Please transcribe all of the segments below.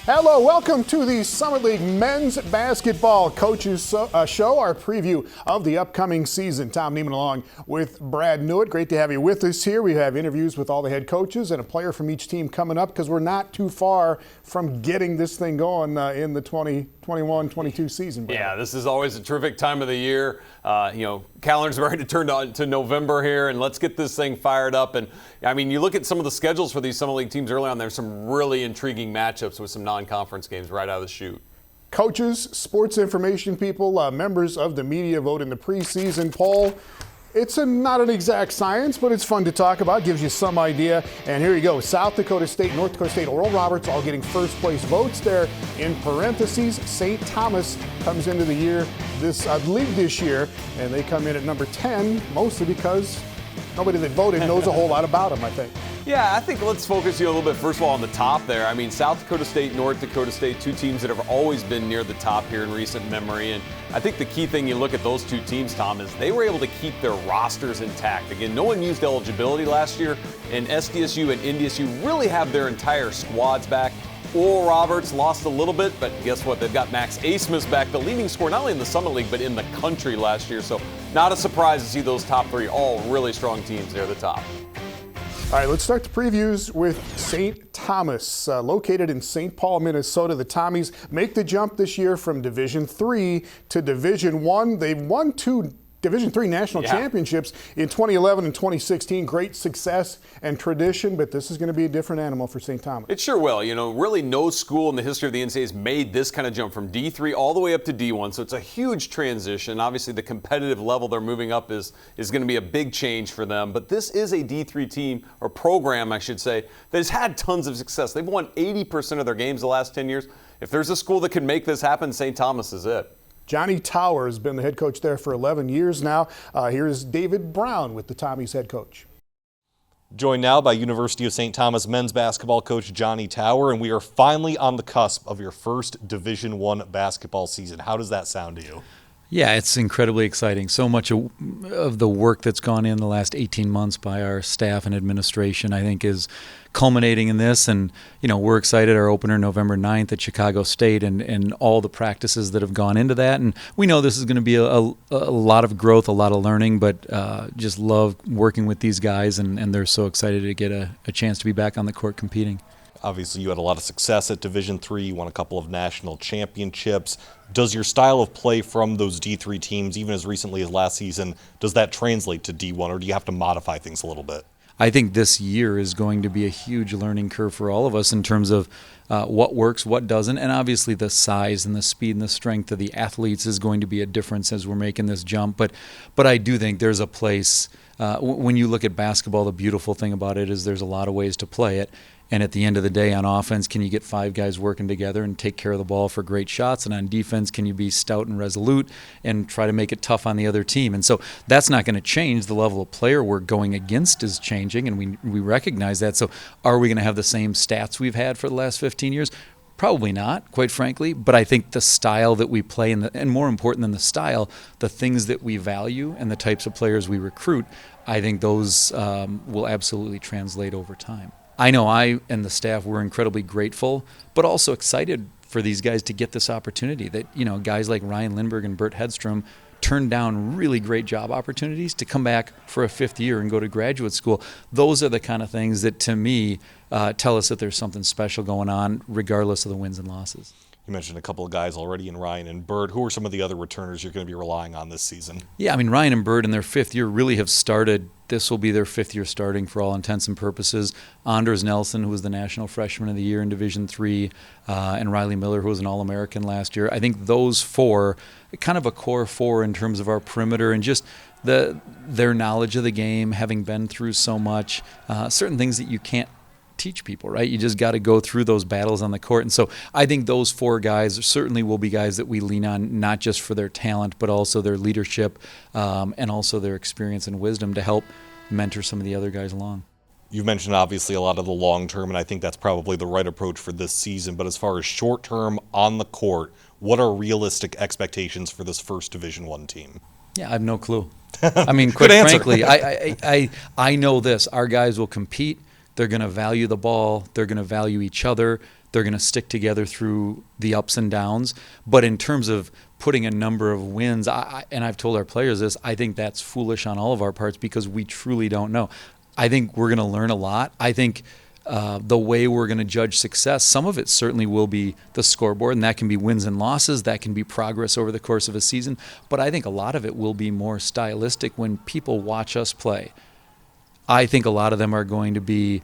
Hello, welcome to the Summit League Men's Basketball Coaches Show, our preview of the upcoming season. Tom Neiman along with Brad Newitt. Great to have you with us here. We have interviews with all the head coaches and a player from each team coming up because we're not too far from getting this thing going in the 2021-22 season. Brad. Yeah, this is always a terrific time of the year. Calendars are ready to turn to November here, and let's get this thing fired up. And I mean, you look at some of the schedules for these Summit League teams early on, there's some really intriguing matchups with some non-conference games right out of the chute. Coaches, sports information people, members of the media vote in the preseason poll. It's not an exact science, but it's fun to talk about, gives you some idea. And here you go, South Dakota State, North Dakota State, Oral Roberts all getting first place votes there. In parentheses, St. Thomas comes into the league this year, and they come in at number 10, mostly because nobody that voted knows a whole lot about them, I think. Yeah, I think let's focus you a little bit, first of all, on the top there. I mean, South Dakota State, North Dakota State, two teams that have always been near the top here in recent memory. And I think the key thing you look at those two teams, Tom, is they were able to keep their rosters intact. Again, no one used eligibility last year, and SDSU and NDSU really have their entire squads back. Oral Roberts lost a little bit, but guess what? They've got Max Asmus back, the leading scorer not only in the Summit League, but in the country last year. So not a surprise to see those top three, all really strong teams there at the top. All right, let's start the previews with St. Thomas. Located in St. Paul, Minnesota, the Tommies make the jump this year from Division III to Division I. They've won two Division III national championships in 2011 and 2016. Great success and tradition, but this is going to be a different animal for St. Thomas. It sure will. You know, really no school in the history of the NCAA has made this kind of jump from D3 all the way up to D1, so it's a huge transition. Obviously, the competitive level they're moving up is going to be a big change for them, but this is a D3 team, or program, I should say, that has had tons of success. They've won 80% of their games the last 10 years. If there's a school that can make this happen, St. Thomas is it. Johnny Tower has been the head coach there for 11 years now. Here's David Brown with the Tommies head coach. Joined now by University of St. Thomas men's basketball coach Johnny Tower, and we are finally on the cusp of your first Division I basketball season. How does that sound to you? Yeah, it's incredibly exciting. So much of the work that's gone in the last 18 months by our staff and administration, I think, is culminating in this. And, you know, we're excited. Our opener November 9th at Chicago State and all the practices that have gone into that. And we know this is going to be a lot of growth, a lot of learning, but just love working with these guys, and they're so excited to get a chance to be back on the court competing. Obviously, you had a lot of success at Division III. You won a couple of national championships. Does your style of play from those D3 teams, even as recently as last season, does that translate to D1, or do you have to modify things a little bit? I think this year is going to be a huge learning curve for all of us in terms of what works, what doesn't, and obviously the size and the speed and the strength of the athletes is going to be a difference as we're making this jump. But I do think there's a place, when you look at basketball, the beautiful thing about it is there's a lot of ways to play it. And at the end of the day, on offense, can you get five guys working together and take care of the ball for great shots? And on defense, can you be stout and resolute and try to make it tough on the other team? And so that's not going to change. The level of player we're going against is changing, and we recognize that. So are we going to have the same stats we've had for the last 15 years? Probably not, quite frankly, but I think the style that we play and more important than the style, the things that we value and the types of players we recruit, I think those will absolutely translate over time. I know I and the staff were incredibly grateful, but also excited for these guys to get this opportunity. That, you know, guys like Ryan Lindbergh and Bert Hedstrom turned down really great job opportunities to come back for a fifth year and go to graduate school. Those are the kind of things that, to me, tell us that there's something special going on, regardless of the wins and losses. You mentioned a couple of guys already in Ryan and Bird. Who are some of the other returners you're going to be relying on this season? Yeah, I mean, Ryan and Bird in their fifth year really have started. This will be their fifth year starting for all intents and purposes. Anders Nelson, who was the National Freshman of the Year in Division III, and Riley Miller, who was an All-American last year. I think those four, kind of a core four in terms of our perimeter and just their knowledge of the game, having been through so much, certain things that you can't teach people, right? You just got to go through those battles on the court. And so I think those four guys certainly will be guys that we lean on, not just for their talent, but also their leadership and also their experience and wisdom to help mentor some of the other guys along. You've mentioned obviously a lot of the long term, and I think that's probably the right approach for this season. But as far as short term on the court, what are realistic expectations for this first Division I team? Yeah, I have no clue. I mean, quite frankly, I know this. Our guys will compete. They're going to value the ball. They're going to value each other. They're going to stick together through the ups and downs. But in terms of putting a number of wins, and I've told our players this, I think that's foolish on all of our parts because we truly don't know. I think we're going to learn a lot. I think the way we're going to judge success, some of it certainly will be the scoreboard, and that can be wins and losses. That can be progress over the course of a season. But I think a lot of it will be more stylistic when people watch us play. I think a lot of them are going to be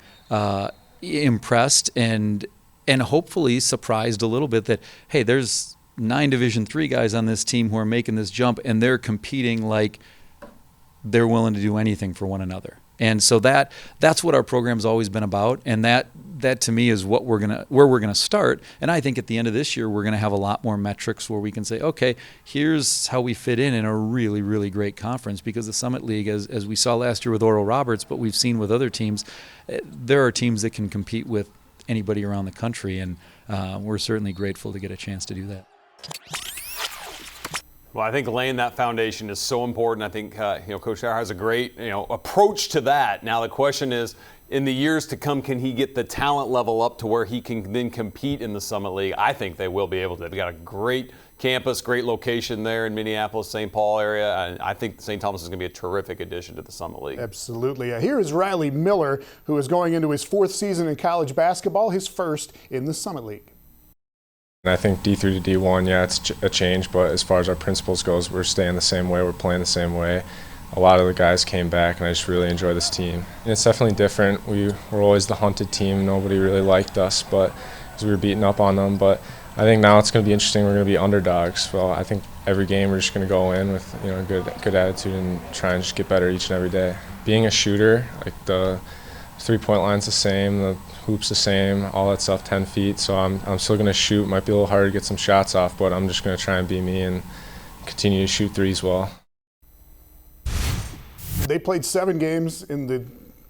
impressed and hopefully surprised a little bit that, hey, there's 9 Division III guys on this team who are making this jump, and they're competing like they're willing to do anything for one another. And so that's what our program's always been about, and that to me is where we're gonna start. And I think at the end of this year we're gonna have a lot more metrics where we can say, okay, here's how we fit in a really, really great conference. Because the Summit League, as we saw last year with Oral Roberts, but we've seen with other teams, there are teams that can compete with anybody around the country, and we're certainly grateful to get a chance to do that. Well, I think laying that foundation is so important. I think Coach Sauer has a great approach to that. Now the question is, in the years to come, can he get the talent level up to where he can then compete in the Summit League? I think they will be able to. They've got a great campus, great location there in Minneapolis, St. Paul area. And I think St. Thomas is going to be a terrific addition to the Summit League. Absolutely. Here is Riley Miller, who is going into his 4th season in college basketball, his first in the Summit League. I think D3 to D1, yeah, it's a change, but as far as our principles goes, we're staying the same way, we're playing the same way. A lot of the guys came back, and I just really enjoy this team. And it's definitely different. We were always the hunted team. Nobody really liked us, but because we were beating up on them. But I think now it's going to be interesting. We're going to be underdogs. So I think every game we're just going to go in with a good attitude and try and just get better each and every day. Being a shooter, like the 3-point line's the same, the hoop's the same, all that stuff, 10 feet. So I'm still going to shoot. Might be a little harder to get some shots off, but I'm just going to try and be me and continue to shoot threes well. They played 7 games in the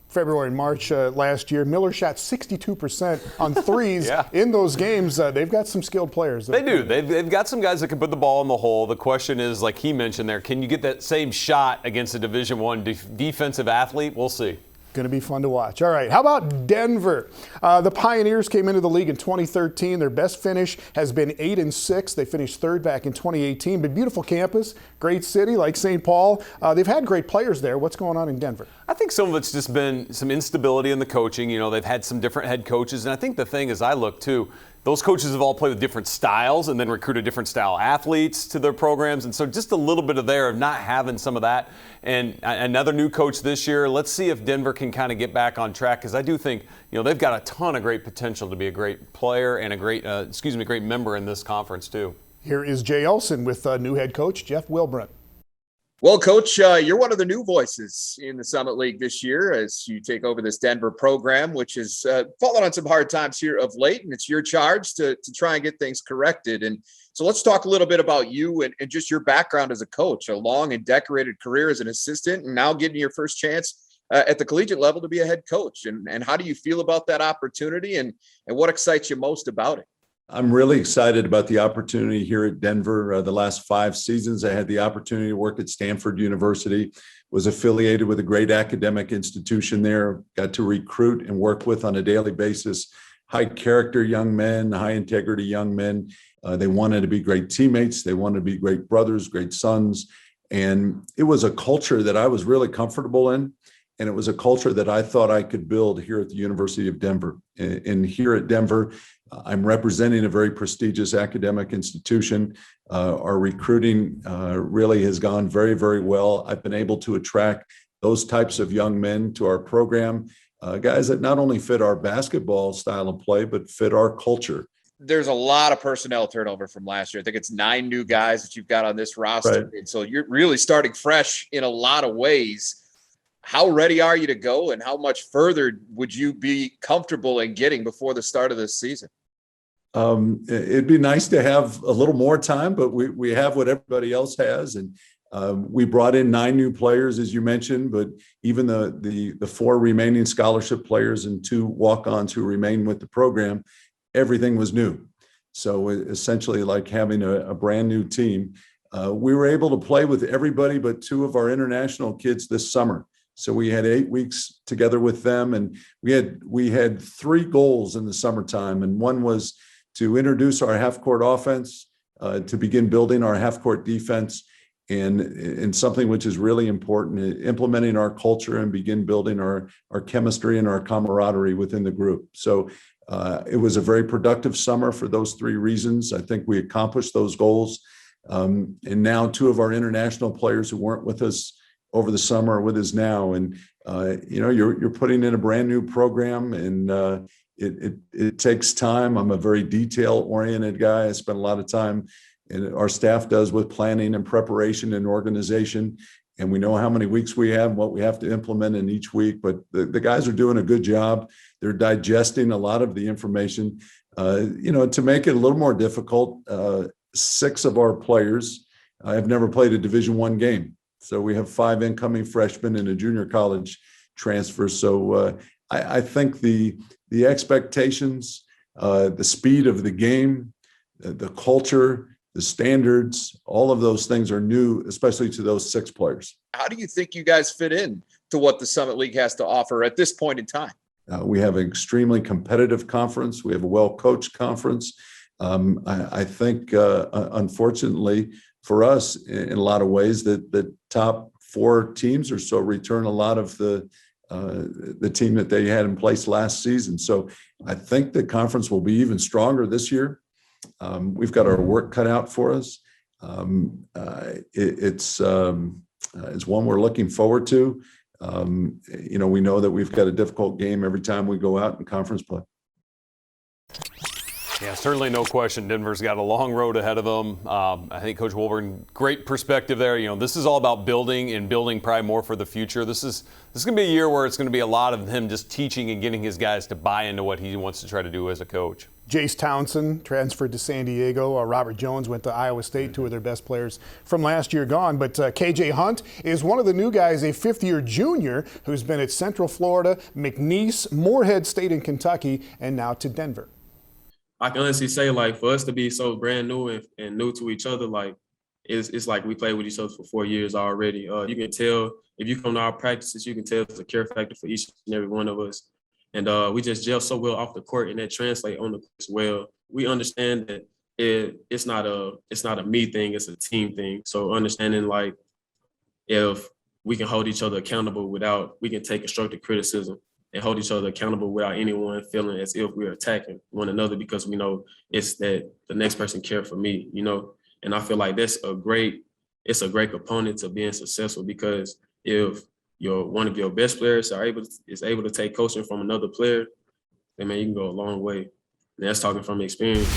February and March last year. Miller shot 62% on threes in those games. They've got some skilled players. They do. They've got some guys that can put the ball in the hole. The question is, like he mentioned there, can you get that same shot against a Division I defensive athlete? We'll see. Going to be fun to watch. All right, how about Denver? The Pioneers came into the league in 2013. Their best finish has been 8-6. They finished 3rd back in 2018. But beautiful campus, great city like St. Paul. They've had great players there. What's going on in Denver? I think some of it's just been some instability in the coaching. They've had some different head coaches. And I think the thing is, I look too, those coaches have all played with different styles and then recruited different style athletes to their programs. And so just a little bit of there of not having some of that. And another new coach this year. Let's see if Denver can kind of get back on track, because I do think they've got a ton of great potential to be a great player and a great great member in this conference too. Here is Jay Olson with new head coach Jeff Wilbrant. Well, Coach, you're one of the new voices in the Summit League this year as you take over this Denver program, which has fallen on some hard times here of late, and it's your charge to try and get things corrected. And so let's talk a little bit about you and just your background as a coach, a long and decorated career as an assistant, and now getting your first chance at the collegiate level to be a head coach. And how do you feel about that opportunity, and what excites you most about it? I'm really excited about the opportunity here at Denver. The last 5 seasons, I had the opportunity to work at Stanford University, was affiliated with a great academic institution there, got to recruit and work with on a daily basis high character young men, high integrity young men. They wanted to be great teammates. They wanted to be great brothers, great sons. And it was a culture that I was really comfortable in. And it was a culture that I thought I could build here at the University of Denver. And here at Denver, I'm representing a very prestigious academic institution. Our recruiting really has gone very, very well. I've been able to attract those types of young men to our program, guys that not only fit our basketball style of play, but fit our culture. There's a lot of personnel turnover from last year. I think it's 9 new guys that you've got on this roster. Right. And so you're really starting fresh in a lot of ways. How ready are you to go, and how much further would you be comfortable in getting before the start of this season? It'd be nice to have a little more time, but we have what everybody else has. And we brought in 9 new players, as you mentioned, but even the 4 remaining scholarship players and 2 walk-ons who remain with the program, everything was new. So essentially like having a brand new team. We were able to play with everybody but 2 of our international kids this summer. So we had 8 weeks together with them, and we had 3 goals in the summertime, and one was to introduce our half-court offense, to begin building our half-court defense, and something which is really important, implementing our culture and begin building our chemistry and our camaraderie within the group. So it was a very productive summer for those 3 reasons. I think we accomplished those goals. And now 2 of our international players who weren't with us over the summer are with us now. And, you're putting in a brand new program, and it takes time. I'm a very detail-oriented guy. I spend a lot of time, and our staff does, with planning and preparation and organization. And we know how many weeks we have and what we have to implement in each week. But the guys are doing a good job. They're digesting a lot of the information. To make it a little more difficult, 6 of our players have never played a Division I game. So we have 5 incoming freshmen and a junior college transfer. So I think the expectations, the speed of the game, the culture, the standards, all of those things are new, especially to those 6 players. How do you think you guys fit in to what the Summit League has to offer at this point in time? We have an extremely competitive conference. We have a well-coached conference. I think, unfortunately for us, in a lot of ways, that the top 4 teams or so return a lot of the team that they had in place last season. So I think the conference will be even stronger this year. We've got our work cut out for us. It's one we're looking forward to. We know that we've got a difficult game every time we go out in conference play. Yeah, certainly no question. Denver's got a long road ahead of them. I think Coach Wolverine, great perspective there. This is all about building and building probably more for the future. This is going to be a year where it's going to be a lot of him just teaching and getting his guys to buy into what he wants to try to do as a coach. Jace Townsend transferred to San Diego. Robert Jones went to Iowa State, 2 of their best players from last year gone. But KJ Hunt is one of the new guys, a 5th-year junior who's been at Central Florida, McNeese, Morehead State in Kentucky, and now to Denver. I can honestly say, for us to be so brand new and new to each other, it's like we played with each other for 4 years already. You can tell, if you come to our practices, you can tell it's a care factor for each and every one of us. And we just gel so well off the court, and that translates on the court as well. We understand that it's not a me thing, it's a team thing. So understanding, if we can hold each other accountable we can take constructive criticism and hold each other accountable without anyone feeling as if we're attacking one another, because we know it's that the next person cares for me, And I feel like it's a great component to being successful, because if one of your best players is able to take coaching from another player, then man, you can go a long way. And that's talking from experience.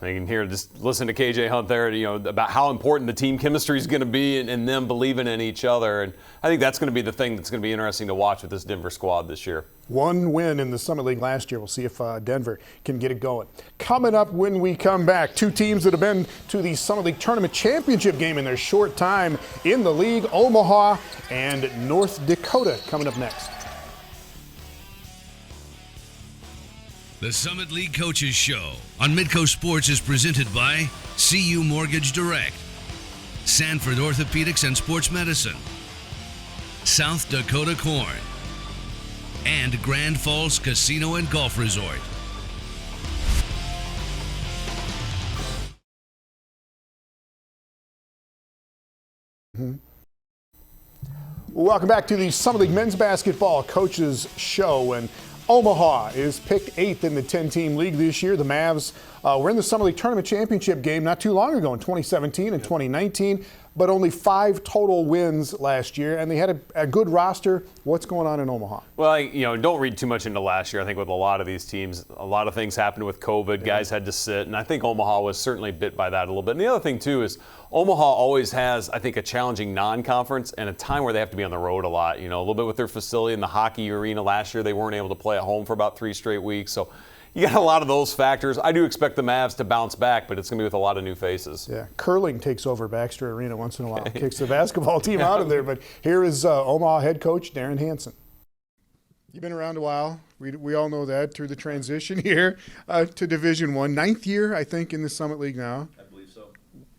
You can hear, just listen to KJ Hunt there, about how important the team chemistry is going to be and them believing in each other. And I think that's going to be the thing that's going to be interesting to watch with this Denver squad this year. 1 win in the Summit League last year. We'll see if Denver can get it going. Coming up when we come back, 2 teams that have been to the Summit League Tournament Championship game in their short time in the league, Omaha and North Dakota, coming up next. The Summit League Coaches Show on Midco Sports is presented by CU Mortgage Direct, Sanford Orthopedics and Sports Medicine, South Dakota Corn, and Grand Falls Casino and Golf Resort. Welcome back to the Summit League Men's Basketball Coaches Show. And Omaha is picked 8th in the 10-team league this year. The Mavs were in the Summit League Tournament Championship game not too long ago in 2017 and 2019, but only 5 total wins last year, and they had a good roster. What's going on in Omaha? Well, don't read too much into last year. I think with a lot of these teams, a lot of things happened with COVID. Yeah. Guys had to sit, and I think Omaha was certainly bit by that a little bit. And the other thing, too, is Omaha always has, I think, a challenging non-conference and a time where they have to be on the road a lot. A little bit with their facility in the hockey arena last year. They weren't able to play at home for about 3 straight weeks. So you got a lot of those factors. I do expect the Mavs to bounce back, but it's going to be with a lot of new faces. Yeah, curling takes over Baxter Arena once in a while. Kicks the basketball team out of there. But here is Omaha head coach Darren Hansen. You've been around a while. We all know that through the transition here to Division I. 9th year, I think, in the Summit League now. I believe so.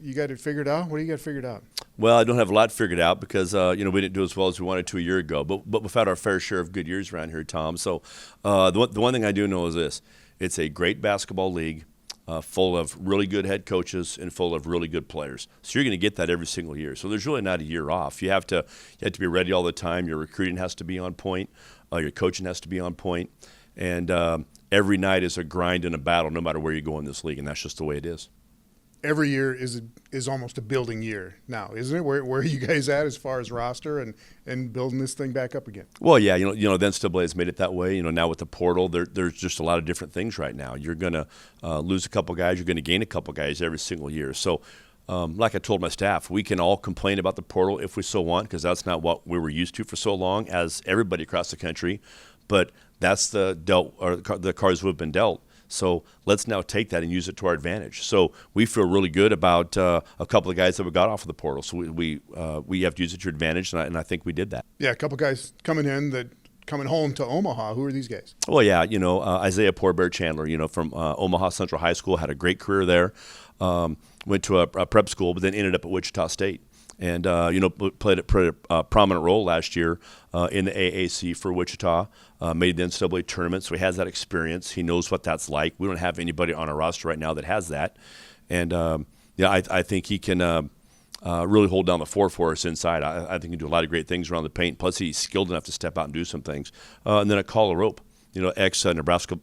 You got it figured out? What do you got figured out? Well, I don't have a lot figured out because we didn't do as well as we wanted to a year ago. But we've had our fair share of good years around here, Tom. So the one thing I do know is this: it's a great basketball league, full of really good head coaches and full of really good players. So you're going to get that every single year. So there's really not a year off. You have to be ready all the time. Your recruiting has to be on point. Your coaching has to be on point. And every night is a grind and a battle, no matter where you go in this league, and that's just the way it is. Every year is almost a building year now, isn't it? Where are you guys at as far as roster and building this thing back up again? Well, yeah, the NCAA has made it that way. Now with the portal, there's just a lot of different things right now. You're going to lose a couple guys. You're going to gain a couple guys every single year. So, like I told my staff, we can all complain about the portal if we so want, because that's not what we were used to for so long as everybody across the country. But that's the cards we've been dealt. So let's now take that and use it to our advantage. So we feel really good about a couple of guys that we got off of the portal. So we have to use it to your advantage, and I think we did that. Yeah, a couple guys coming home to Omaha. Who are these guys? Well, yeah, Isaiah Poor Bear Chandler, from Omaha Central High School, had a great career there. Went to a prep school, but then ended up at Wichita State. And, played a prominent role last year in the AAC for Wichita, made the NCAA tournament, so he has that experience. He knows what that's like. We don't have anybody on our roster right now that has that. And, I think he can really hold down the fort for us inside. I think he can do a lot of great things around the paint. Plus, he's skilled enough to step out and do some things. And then a Caller Rope, ex-Nebraska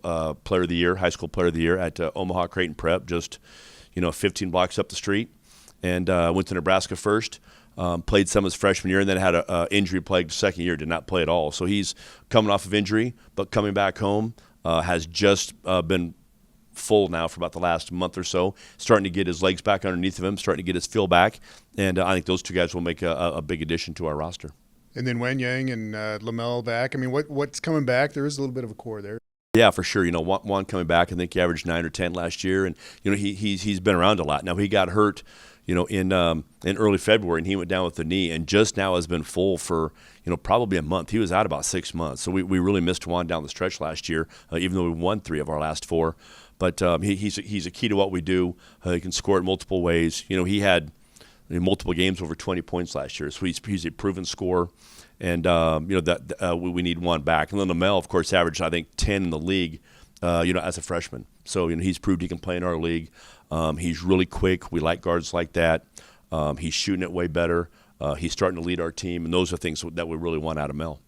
Player of the Year, high school Player of the Year at Omaha Creighton Prep, just, 15 blocks up the street. And went to Nebraska first, played some his freshman year, and then had a injury-plagued second year, did not play at all. So he's coming off of injury, but coming back home, has just been full now for about the last month or so, starting to get his legs back underneath of him, starting to get his feel back, and I think those two guys will make a big addition to our roster. And then Wenyang and Lamel back. I mean, what's coming back? There is a little bit of a core there. Yeah, for sure. Juan coming back, I think he averaged 9 or 10 last year, and he's been around a lot. Now he got hurt, in early February, and he went down with the knee, and just now has been full for probably a month. He was out about 6 months, so we really missed Juan down the stretch last year, even though we won 3 of our last 4. But he's a key to what we do. He can score it multiple ways. He had multiple games over 20 points last year, so he's a proven scorer. And we need Juan back. And then Lamel, of course, averaged I think 10 in the league, as a freshman. So he's proved he can play in our league. He's really quick. We like guards like that. He's shooting it way better. He's starting to lead our team, and those are things that we really want out of Mel.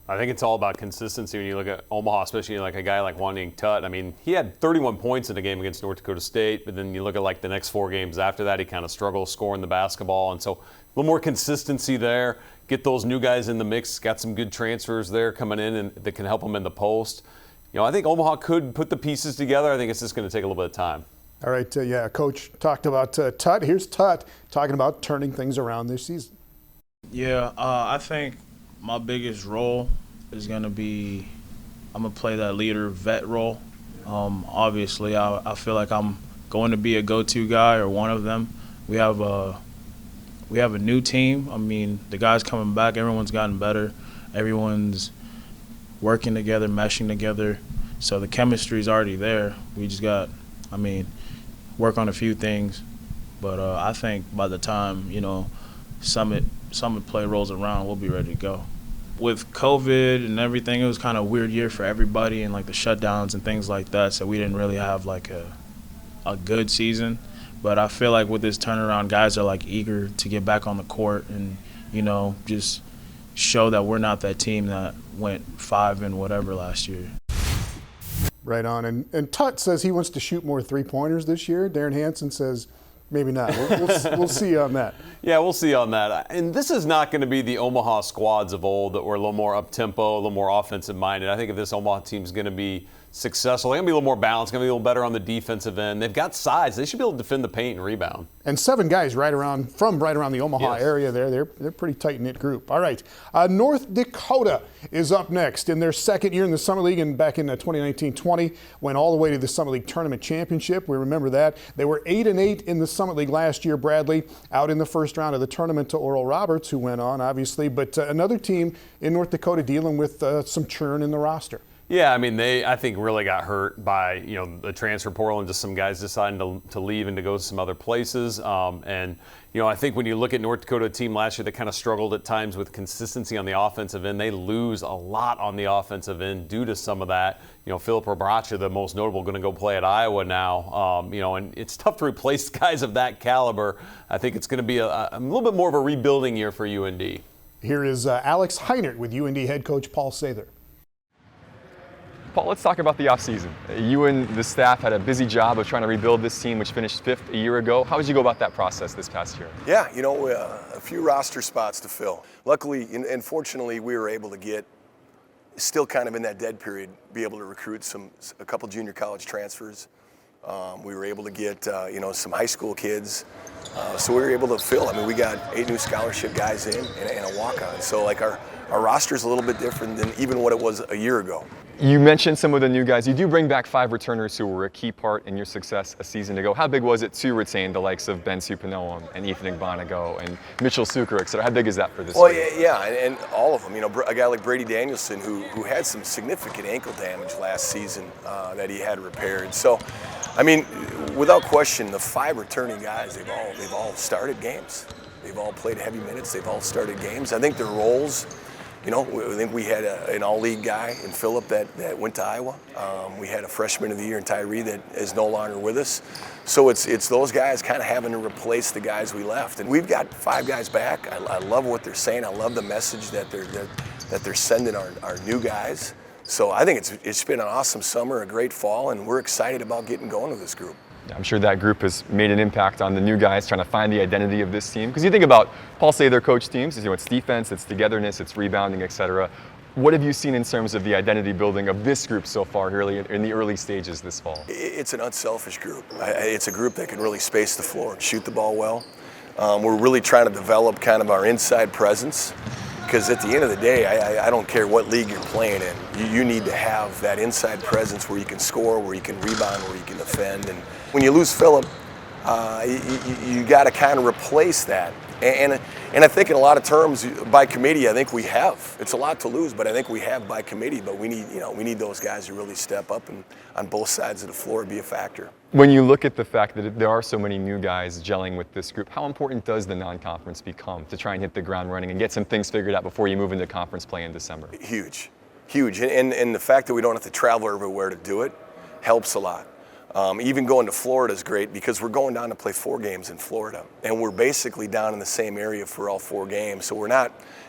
I think it's all about consistency when you look at Omaha, especially like a guy like Wenyang Tut. I mean, he had 31 points in the game against North Dakota State, but then you look at like the next 4 games after that, he kind of struggles scoring the basketball. And so a little more consistency there. Get those new guys in the mix. Got some good transfers there coming in and that can help them in the post. I think Omaha could put the pieces together. I think it's just going to take a little bit of time. All right, Coach talked about Tut. Here's Tut talking about turning things around this season. Yeah, I think my biggest role is going to be I'm going to play that leader vet role. Obviously, I feel like I'm going to be a go-to guy or one of them. We have a new team. I mean, the guys coming back, everyone's gotten better. Everyone's working together, meshing together. So the chemistry is already there. We just got, work on a few things. But I think by the time, Summit play rolls around, we'll be ready to go. With COVID and everything, it was kind of a weird year for everybody and like the shutdowns and things like that. So we didn't really have like a good season. But I feel like with this turnaround, guys are like eager to get back on the court and, just show that we're not that team that went 5 and whatever last year. Right on. And Tut says he wants to shoot more 3-pointers this year. Darren Hansen says maybe not. We'll see on that. Yeah, we'll see on that. And this is not going to be the Omaha squads of old that were a little more up-tempo, a little more offensive-minded. I think if this Omaha team is going to be successful, they're going to be a little more balanced, going to be a little better on the defensive end. They've got size. They should be able to defend the paint and rebound. And 7 guys right around the Omaha area there. They're a pretty tight-knit group. All right. North Dakota is up next in their second year in the Summer League, and back in 2019-20 went all the way to the Summer League Tournament Championship. We remember that. They were 8-8 in the Summer League last year. Bradley out in the first round of the tournament to Oral Roberts, who went on, obviously. But another team in North Dakota dealing with some churn in the roster. Yeah, I mean, I think really got hurt by, the transfer portal and just some guys deciding to leave and to go to some other places. And I think when you look at North Dakota team last year, they kind of struggled at times with consistency on the offensive end. They lose a lot on the offensive end due to some of that. Philip Robracha, the most notable, going to go play at Iowa now. And it's tough to replace guys of that caliber. I think it's going to be a little bit more of a rebuilding year for UND. Here is Alex Heinert with UND head coach Paul Sather. Paul, let's talk about the offseason. You and the staff had a busy job of trying to rebuild this team, which finished 5th a year ago. How did you go about that process this past year? Yeah, a few roster spots to fill. Luckily and fortunately, we were able to get, still kind of in that dead period, be able to recruit a couple junior college transfers. We were able to get, some high school kids. So we were able to fill. I mean, we got 8 new scholarship guys in and a walk-on. So our roster's a little bit different than even what it was a year ago. You mentioned some of the new guys. You do bring back 5 returners who were a key part in your success a season ago. How big was it to retain the likes of Ben Supanoam and Ethan Igbanago and Mitchell Suker, etc.? How big is that for this Well, team? yeah, and all of them. A guy like Brady Danielson who had some significant ankle damage last season that he had repaired. So, I mean, without question, the 5 returning guys, they've all started games. They've all played heavy minutes. They've all started games. I think their roles. I think we had an all-league guy in Phillip that went to Iowa. We had a freshman of the year in Tyree that is no longer with us. So it's those guys kind of having to replace the guys we left. And we've got 5 guys back. I love what they're saying. I love the message that they're sending our new guys. So I think it's been an awesome summer, a great fall, and we're excited about getting going with this group. I'm sure that group has made an impact on the new guys trying to find the identity of this team. Because you think about Paul Sather coach teams, it's defense, it's togetherness, it's rebounding, etc. What have you seen in terms of the identity building of this group so far here in the early stages this fall? It's an unselfish group. It's a group that can really space the floor and shoot the ball well. We're really trying to develop kind of our inside presence. Because at the end of the day, I don't care what league you're playing in, you need to have that inside presence where you can score, where you can rebound, where you can defend. And when you lose Phillip, you got to kind of replace that. And I think in a lot of terms, by committee, I think we have. It's a lot to lose, but I think we have by committee. But we need those guys to really step up and on both sides of the floor be a factor. When you look at the fact that there are so many new guys gelling with this group, how important does the non-conference become to try and hit the ground running and get some things figured out before you move into conference play in December? Huge. And the fact that we don't have to travel everywhere to do it helps a lot. Even going to Florida is great because we're going down to play 4 games in Florida, and we're basically down in the same area for all 4 games. So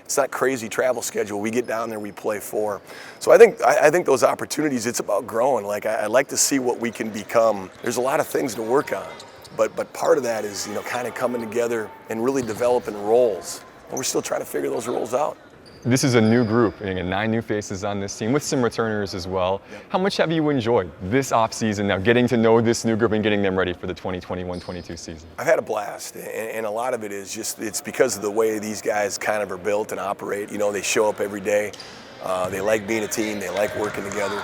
it's not crazy travel schedule. We get down there, we play 4. So I think those opportunities, it's about growing. Like I like to see what we can become. There's a lot of things to work on, but part of that is kind of coming together and really developing roles. And we're still trying to figure those roles out. This is a new group, 9 new faces on this team with some returners as well. Yep. How much have you enjoyed this offseason now, getting to know this new group and getting them ready for the 2021-22 season? I've had a blast, and a lot of it is it's because of the way these guys kind of are built and operate. They show up every day. They like being a team. They like working together.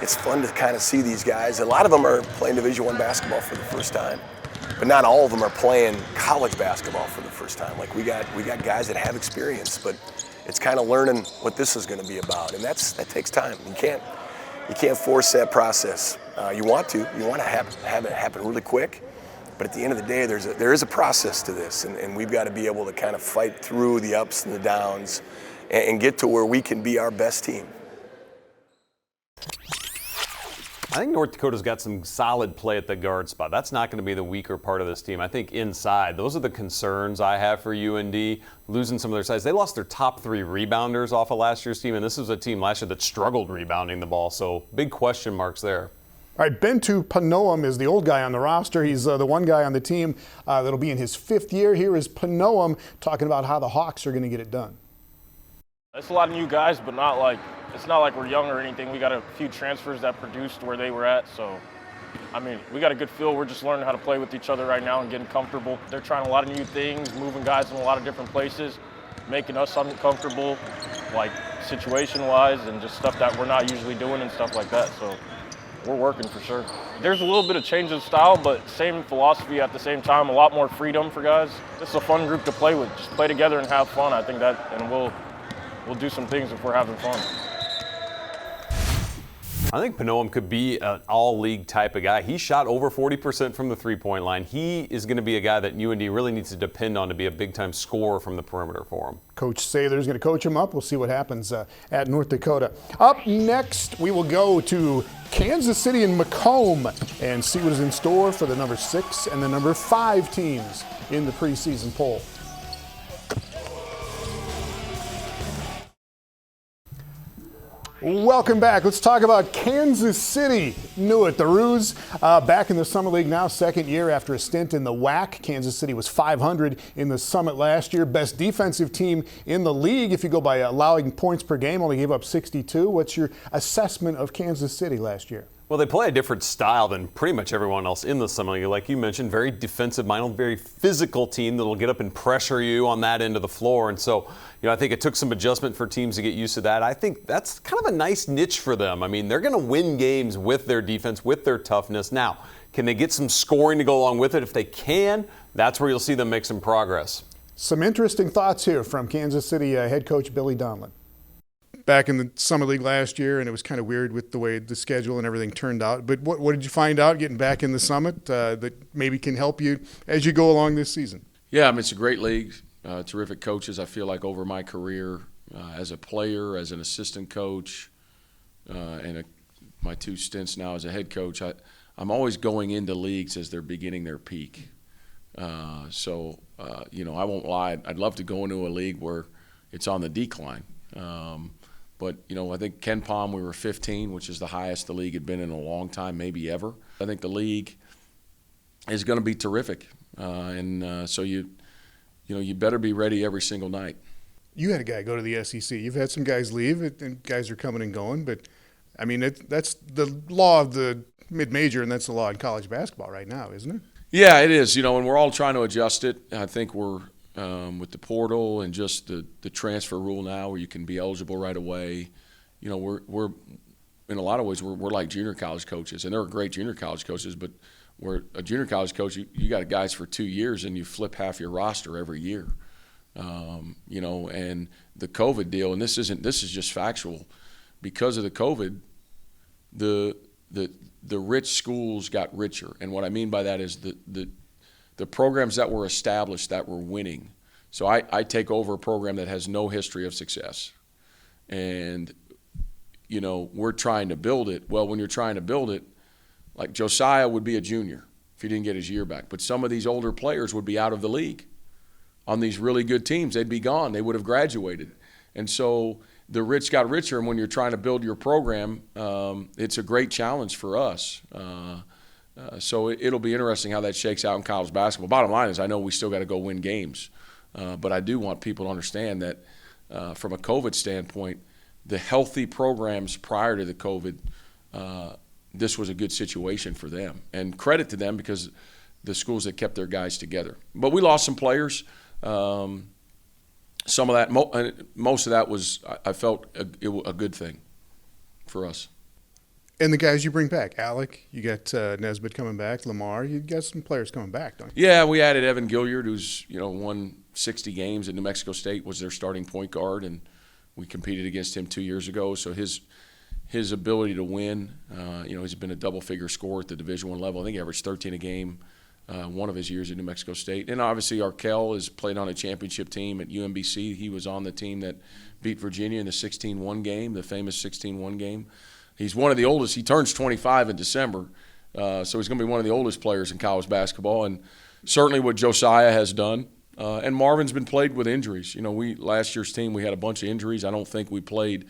It's fun to kind of see these guys. A lot of them are playing Division I basketball for the first time, but not all of them are playing college basketball for the first time. Like we got guys that have experience, but it's kind of learning what this is going to be about, and that takes time. You can't force that process. You want to have it happen really quick, but at the end of the day, there is a process to this, and we've got to be able to kind of fight through the ups and the downs, and get to where we can be our best team. I think North Dakota's got some solid play at the guard spot. That's not going to be the weaker part of this team. I think inside, those are the concerns I have for UND, losing some of their size. They lost their top 3 rebounders off of last year's team, and this was a team last year that struggled rebounding the ball, so big question marks there. All right, Bentu Panoam is the old guy on the roster. He's the one guy on the team that'll be in his 5th year. Here is Panoam talking about how the Hawks are going to get it done. It's a lot of new guys, but it's not like we're young or anything. We got a few transfers that produced where they were at, so we got a good feel. We're just learning how to play with each other right now and getting comfortable. They're trying a lot of new things, moving guys in a lot of different places, making us uncomfortable, like situation-wise, and just stuff that we're not usually doing and stuff like that. So we're working for sure. There's a little bit of change of style, but same philosophy at the same time. A lot more freedom for guys. This is a fun group to play with. Just play together and have fun. I think that, and we'll do some things if we're having fun. I think Panoam could be an all-league type of guy. He shot over 40% from the three-point line. He is going to be a guy that UND really needs to depend on to be a big-time scorer from the perimeter for him. Coach Sather's going to coach him up. We'll see what happens at North Dakota. Up next, we will go to Kansas City and Macomb and see what is in store for the number 6 and the number 5 teams in the preseason poll. Welcome back. Let's talk about Kansas City. Knew it. The Roos back in the Summer League now, second year after a stint in the WAC. Kansas City was 500 in the Summit last year. Best defensive team in the league if you go by allowing points per game. Only gave up 62. What's your assessment of Kansas City last year? Well, they play a different style than pretty much everyone else in the Summer League. Like you mentioned, very defensive-minded, very physical team that will get up and pressure you on that end of the floor. And so, I think it took some adjustment for teams to get used to that. I think that's kind of a nice niche for them. I mean, they're going to win games with their defense, with their toughness. Now, can they get some scoring to go along with it? If they can, that's where you'll see them make some progress. Some interesting thoughts here from Kansas City head coach Billy Donlin. Back in the Summer League last year, and it was kind of weird with the way the schedule and everything turned out. But what did you find out getting back in the Summit that maybe can help you as you go along this season? Yeah, I mean, it's a great league, terrific coaches. I feel like over my career as a player, as an assistant coach, and my 2 stints now as a head coach, I'm always going into leagues as they're beginning their peak. So, I won't lie. I'd love to go into a league where it's on the decline. But, I think Ken Palm, we were 15, which is the highest the league had been in a long time, maybe ever. I think the league is going to be terrific. So you better be ready every single night. You had a guy go to the SEC. You've had some guys leave, and guys are coming and going. But, I mean, that's the law of the mid-major, and that's the law in college basketball right now, isn't it? Yeah, it is. And we're all trying to adjust it. I think we're with the portal and just the transfer rule now where you can be eligible right away. We're in a lot of ways, we're like junior college coaches, and they're great junior college coaches, but we're a junior college coach, you got guys for 2 years and you flip half your roster every year. And the COVID deal, and this is just factual, because of the COVID, the rich schools got richer. And what I mean by that is the programs that were established that were winning. So I take over a program that has no history of success. And, we're trying to build it. Well, when you're trying to build it, like Josiah would be a junior if he didn't get his year back. But some of these older players would be out of the league. On these really good teams, they'd be gone. They would have graduated. And so the rich got richer, and when you're trying to build your program, it's a great challenge for us. So it'll be interesting how that shakes out in college basketball. Bottom line is I know we still got to go win games. But I do want people to understand that from a COVID standpoint, the healthy programs prior to the COVID, this was a good situation for them. And credit to them because the schools that kept their guys together. But we lost some players. Some of that, most of that was, I felt, a good thing for us. And the guys you bring back, Alec, you got Nesbitt coming back, Lamar, you got some players coming back, don't you? Yeah, we added Evan Gilliard, who's won 60 games at New Mexico State, was their starting point guard, and we competed against him 2 years ago. So his ability to win, he's been a double-figure scorer at the Division I level. I think he averaged 13 a game one of his years at New Mexico State. And obviously Arkell has played on a championship team at UMBC. He was on the team that beat Virginia in the 16-1 game, the famous 16-1 game. He's one of the oldest. He turns 25 in December, so he's going to be one of the oldest players in college basketball, and certainly what Josiah has done. And Marvin's been plagued with injuries. Last year's team, we had a bunch of injuries. I think we played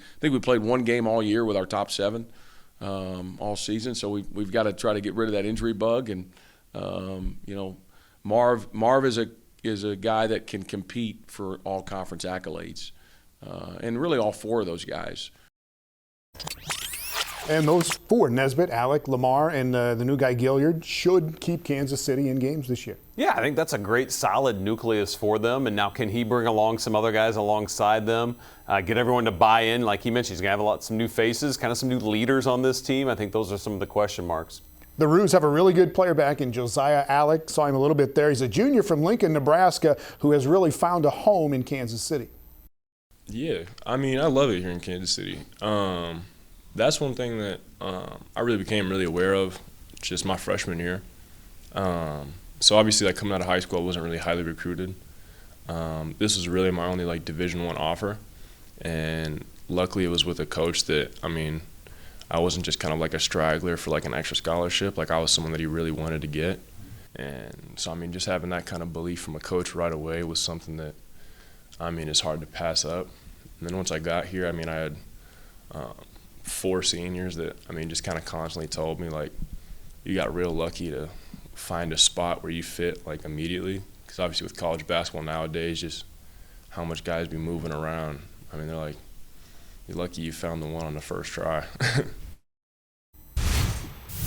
one game all year with our top 7 all season, so we've got to try to get rid of that injury bug. And, Marv is a guy that can compete for all conference accolades, and really all 4 of those guys. And those 4, Nesbitt, Alec, Lamar, and the new guy Gilliard, should keep Kansas City in games this year. Yeah, I think that's a great, solid nucleus for them. And now can he bring along some other guys alongside them, get everyone to buy in? Like he mentioned, he's going to have some new faces, kind of some new leaders on this team. I think those are some of the question marks. The Roos have a really good player back in Josiah Alec. Saw him a little bit there. He's a junior from Lincoln, Nebraska, who has really found a home in Kansas City. Yeah, I mean, I love it here in Kansas City. That's one thing that I really became really aware of just my freshman year. So obviously, like coming out of high school, I wasn't really highly recruited. This was really my only like Division I offer, and luckily it was with a coach that, I mean, I wasn't just kind of like a straggler for like an extra scholarship. Like I was someone that he really wanted to get, and so I mean, just having that kind of belief from a coach right away was something that, I mean, it's hard to pass up. And then once I got here, I mean, I had 4 seniors that, I mean, just kind of constantly told me like, you got real lucky to find a spot where you fit like immediately, because obviously with college basketball nowadays, just how much guys be moving around. I mean, they're like, you're lucky you found the one on the first try.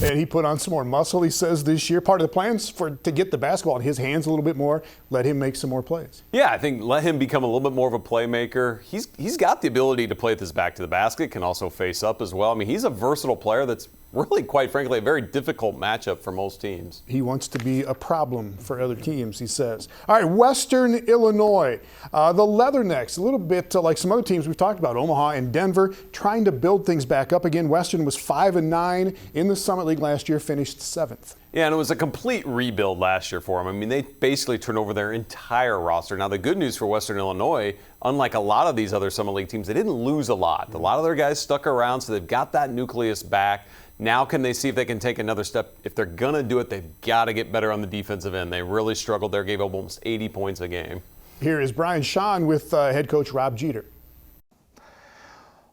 And he put on some more muscle, he says, this year. Part of the plans to get the basketball in his hands a little bit more, let him make some more plays. Yeah, I think let him become a little bit more of a playmaker. He's got the ability to play with his back to the basket, can also face up as well. I mean, he's a versatile player that's really, quite frankly, a very difficult matchup for most teams. He wants to be a problem for other teams, he says. All right, Western Illinois. The Leathernecks, a little bit like some other teams we've talked about, Omaha and Denver, trying to build things back up again. Western was 5-9 in the Summit League last year, finished 7th. Yeah, and it was a complete rebuild last year for them. I mean, they basically turned over their entire roster. Now, the good news for Western Illinois, unlike a lot of these other Summit League teams, they didn't lose a lot. A lot of their guys stuck around, so they've got that nucleus back. Now can they see if they can take another step? If they're going to do it, they've got to get better on the defensive end. They really struggled there, gave up almost 80 points a game. Here is Brian Shawn with head coach Rob Jeter.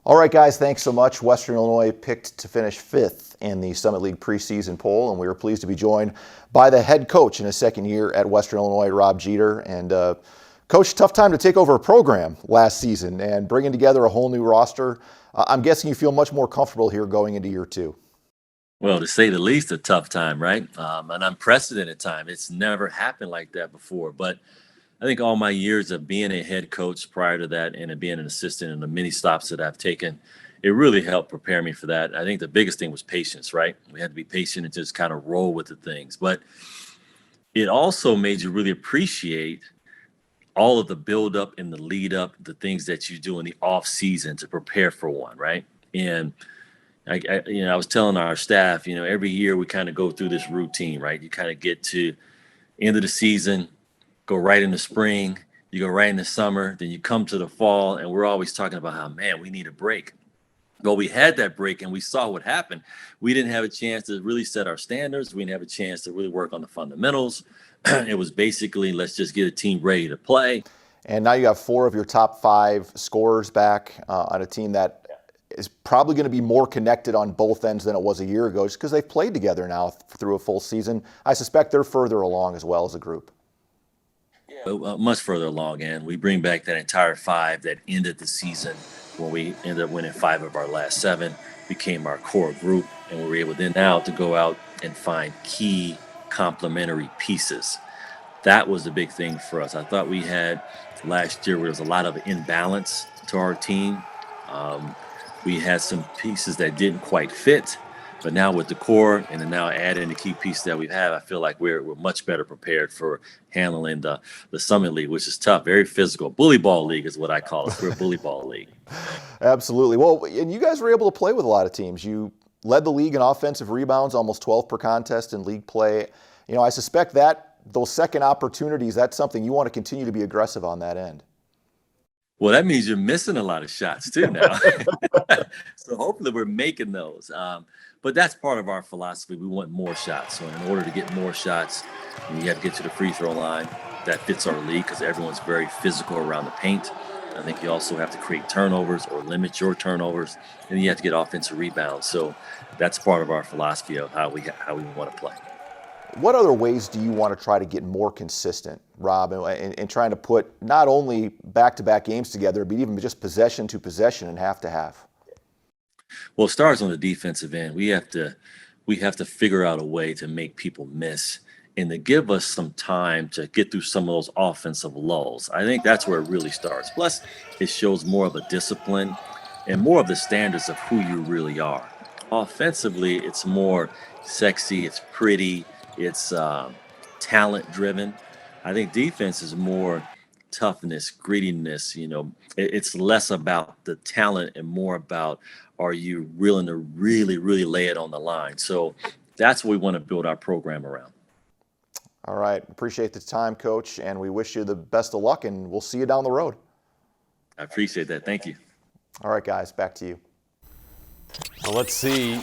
All right, guys, thanks so much. Western Illinois picked to finish 5th in the Summit League preseason poll, and we were pleased to be joined by the head coach in his second year at Western Illinois, Rob Jeter. And Coach, tough time to take over a program last season and bringing together a whole new roster. I'm guessing you feel much more comfortable here going into year 2. Well, to say the least, a tough time, right? An unprecedented time. It's never happened like that before. But I think all my years of being a head coach prior to that and being an assistant and the many stops that I've taken, it really helped prepare me for that. I think the biggest thing was patience, right? We had to be patient and just kind of roll with the things. But it also made you really appreciate all of the build up and the lead up, the things that you do in the off season to prepare for one, right? And I was telling our staff, every year we kind of go through this routine, right? You kind of get to end of the season, go right into spring, you go right into summer, then you come to the fall, and we're always talking about how, man, we need a break. Well, we had that break and we saw what happened. We didn't have a chance to really set our standards. We didn't have a chance to really work on the fundamentals. It was basically, let's just get a team ready to play. And now you have 4 of your top 5 scorers back on a team that is probably going to be more connected on both ends than it was a year ago, just because they've played together now through a full season. I suspect they're further along as well as a group. Much further along, and we bring back that entire 5 that ended the season when we ended up winning 5 of our last 7, became our core group, and we were able then now to go out and find key complementary pieces. That was the big thing for us. I thought we had last year where there was a lot of imbalance to our team. We had some pieces that didn't quite fit, but now with the core and then now adding the key pieces that we have, I feel like we're much better prepared for handling the Summit League, which is tough, very physical. Bully ball league is what I call it. We're a bully ball league. Absolutely. Well, and you guys were able to play with a lot of teams. You led the league in offensive rebounds, almost 12 per contest in league play. I suspect that those second opportunities, that's something you want to continue to be aggressive on that end. Well, that means you're missing a lot of shots too now. So hopefully we're making those. But that's part of our philosophy. We want more shots. So in order to get more shots, you have to get to the free throw line. That fits our league because everyone's very physical around the paint. I think you also have to create turnovers or limit your turnovers, and you have to get offensive rebounds. So that's part of our philosophy of how we want to play. What other ways do you want to try to get more consistent, Rob, in trying to put not only back-to-back games together, but even just possession to possession and half to half? Well, it starts on the defensive end. We have to figure out a way to make people miss and to give us some time to get through some of those offensive lulls. I think that's where it really starts. Plus, it shows more of a discipline and more of the standards of who you really are. Offensively, it's more sexy, it's pretty, it's talent-driven. I think defense is more toughness, grittiness. It's less about the talent and more about, are you willing to really, really lay it on the line? So that's what we want to build our program around. All right. Appreciate the time, Coach, and we wish you the best of luck, and we'll see you down the road. I appreciate that. Thank you. All right, guys, back to you. Well, let's see,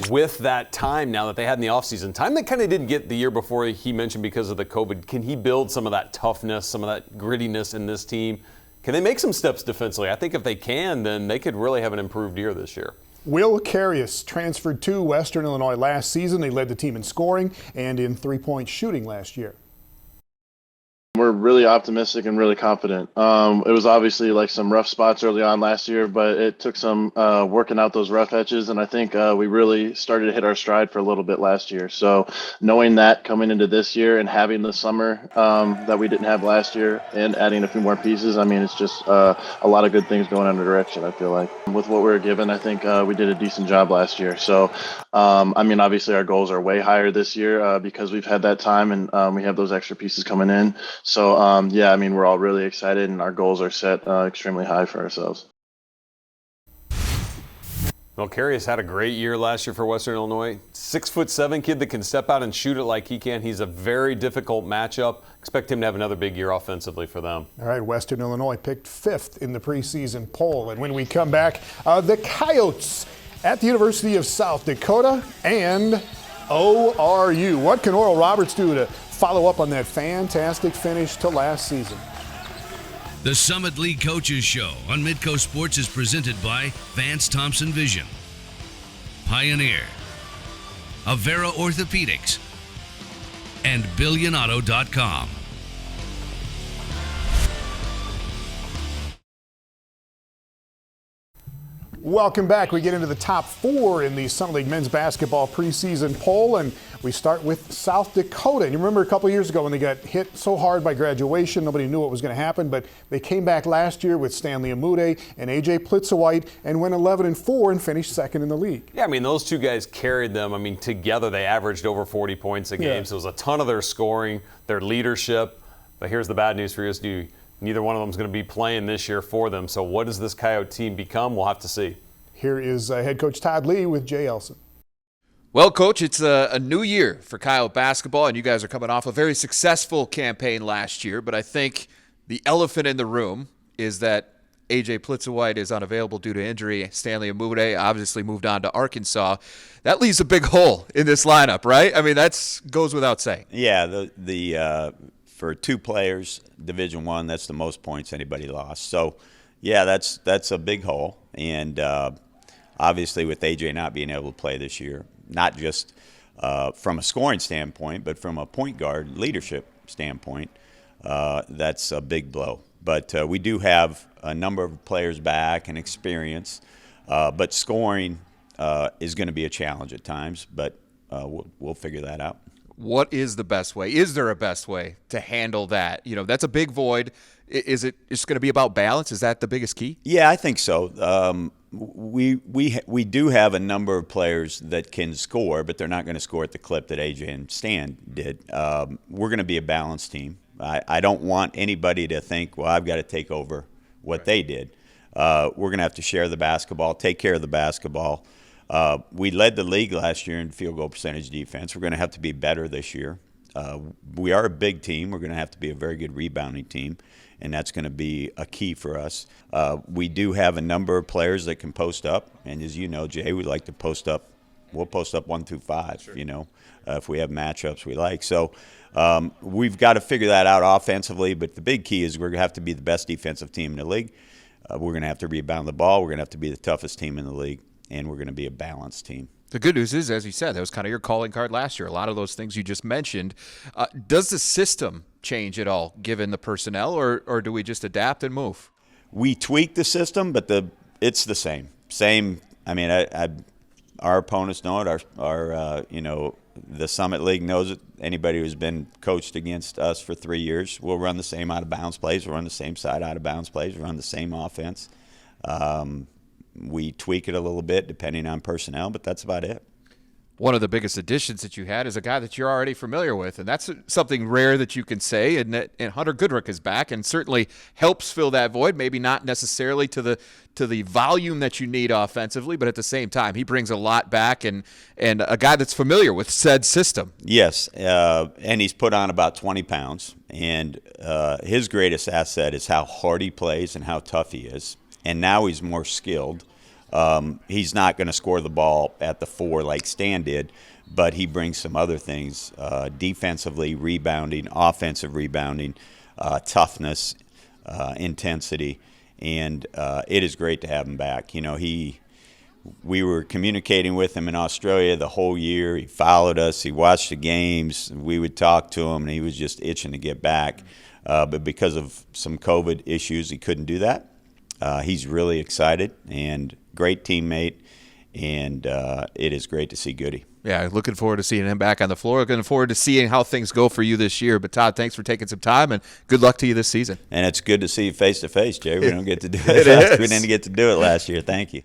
with that time now that they had in the offseason, time they kind of didn't get the year before he mentioned because of the COVID, can he build some of that toughness, some of that grittiness in this team? Can they make some steps defensively? I think if they can, then they could really have an improved year this year. Will Carius transferred to Western Illinois last season. They led the team in scoring and in three-point shooting last year. We're really optimistic and really confident. It was obviously like some rough spots early on last year, but it took some working out those rough edges, and I think we really started to hit our stride for a little bit last year. So knowing that coming into this year and having the summer that we didn't have last year and adding a few more pieces, I mean, it's just a lot of good things going in the direction, I feel like. With what we were given, I think we did a decent job last year. So, I mean, obviously our goals are way higher this year because we've had that time and we have those extra pieces coming in. So, yeah, I mean, we're all really excited and our goals are set extremely high for ourselves. Well, Carius had a great year last year for Western Illinois. 6'7" kid that can step out and shoot it like he can. He's a very difficult matchup. Expect him to have another big year offensively for them. All right, Western Illinois picked 5th in the preseason poll. And when we come back, the Coyotes at the University of South Dakota and ORU. What can Oral Roberts do to follow up on that fantastic finish to last season? The Summit League Coaches Show on Midco Sports is presented by Vance Thompson Vision, Pioneer, Avera Orthopedics, and Billionauto.com. Welcome back. We get into the top 4 in the Summit League men's basketball preseason poll, and we start with South Dakota. And you remember a couple years ago when they got hit so hard by graduation, nobody knew what was going to happen, but they came back last year with Stanley Amude and A.J. Plitzewhite and went 11-4 and finished 2nd in the league. Yeah, I mean, those two guys carried them. I mean, together they averaged over 40 points a game, Yeah. So it was a ton of their scoring, their leadership. But here's the bad news for you. Neither one of them is going to be playing this year for them. So what does this Coyote team become? We'll have to see. Here is head coach Todd Lee with Jay Elson. Well, Coach, it's a new year for Coyote basketball, and you guys are coming off a very successful campaign last year. But I think the elephant in the room is that A.J. Plitzewhite is unavailable due to injury. Stanley Amude obviously moved on to Arkansas. That leaves a big hole in this lineup, right? I mean, that goes without saying. Yeah, the for 2 players, Division I, that's the most points anybody lost. So, yeah, that's a big hole. And obviously with A.J. not being able to play this year, not just from a scoring standpoint, but from a point guard leadership standpoint, that's a big blow. But we do have a number of players back and experience, but scoring is going to be a challenge at times, but we'll figure that out. What is the best way? Is there a best way to handle that? You know, that's a big void. Is it just going to be about balance? Is that the biggest key? Yeah, I think so. We do have a number of players that can score, but they're not going to score at the clip that AJ and Stan did. We're going to be a balanced team. I don't want anybody to think, well, I've got to take over what they did. We're going to have to share the basketball, take care of the basketball. We led the league last year in field goal percentage defense. We're going to have to be better this year. We are a big team. We're going to have to be a very good rebounding team, and that's going to be a key for us. We do have a number of players that can post up, and as you know, Jay, we like to post up. We'll post up 1 through 5, sure. If we have matchups we like. So we've got to figure that out offensively, but the big key is we're going to have to be the best defensive team in the league. We're going to have to rebound the ball. We're going to have to be the toughest team in the league, and we're going to be a balanced team. The good news is, as you said, that was kind of your calling card last year. A lot of those things you just mentioned. Does the system change at all given the personnel, or do we just adapt and move? We tweak the system, but it's the same. I mean, our opponents know it. Our the Summit League knows it. Anybody who's been coached against us for 3 years, we'll run the same out-of-bounds plays. We'll run the same side out-of-bounds plays. We'll run the same offense. We tweak it a little bit depending on personnel, but that's about it. one of the biggest additions that you had is a guy that you're already familiar with, and that's something rare that you can say. And Hunter Goodrick is back, and certainly helps fill that void. Maybe not necessarily to the volume that you need offensively, but at the same time, he brings a lot back, and a guy that's familiar with said system. Yes, and he's put on about 20 pounds, and his greatest asset is how hard he plays and how tough he is. And now he's more skilled. He's not going to score the ball at the 4 like Stan did, but he brings some other things, defensively, rebounding, offensive rebounding, toughness, intensity, and it is great to have him back. You know, we were communicating with him in Australia the whole year. He followed us. He watched the games. We would talk to him, and he was just itching to get back. But because of some COVID issues, he couldn't do that. He's really excited and great teammate, and it is great to see Goody. Yeah, looking forward to seeing him back on the floor. Looking forward to seeing how things go for you this year. But, Todd, thanks for taking some time, and good luck to you this season. And it's good to see you face-to-face, Jay. We don't get to do it. We didn't get to do it last year. Thank you.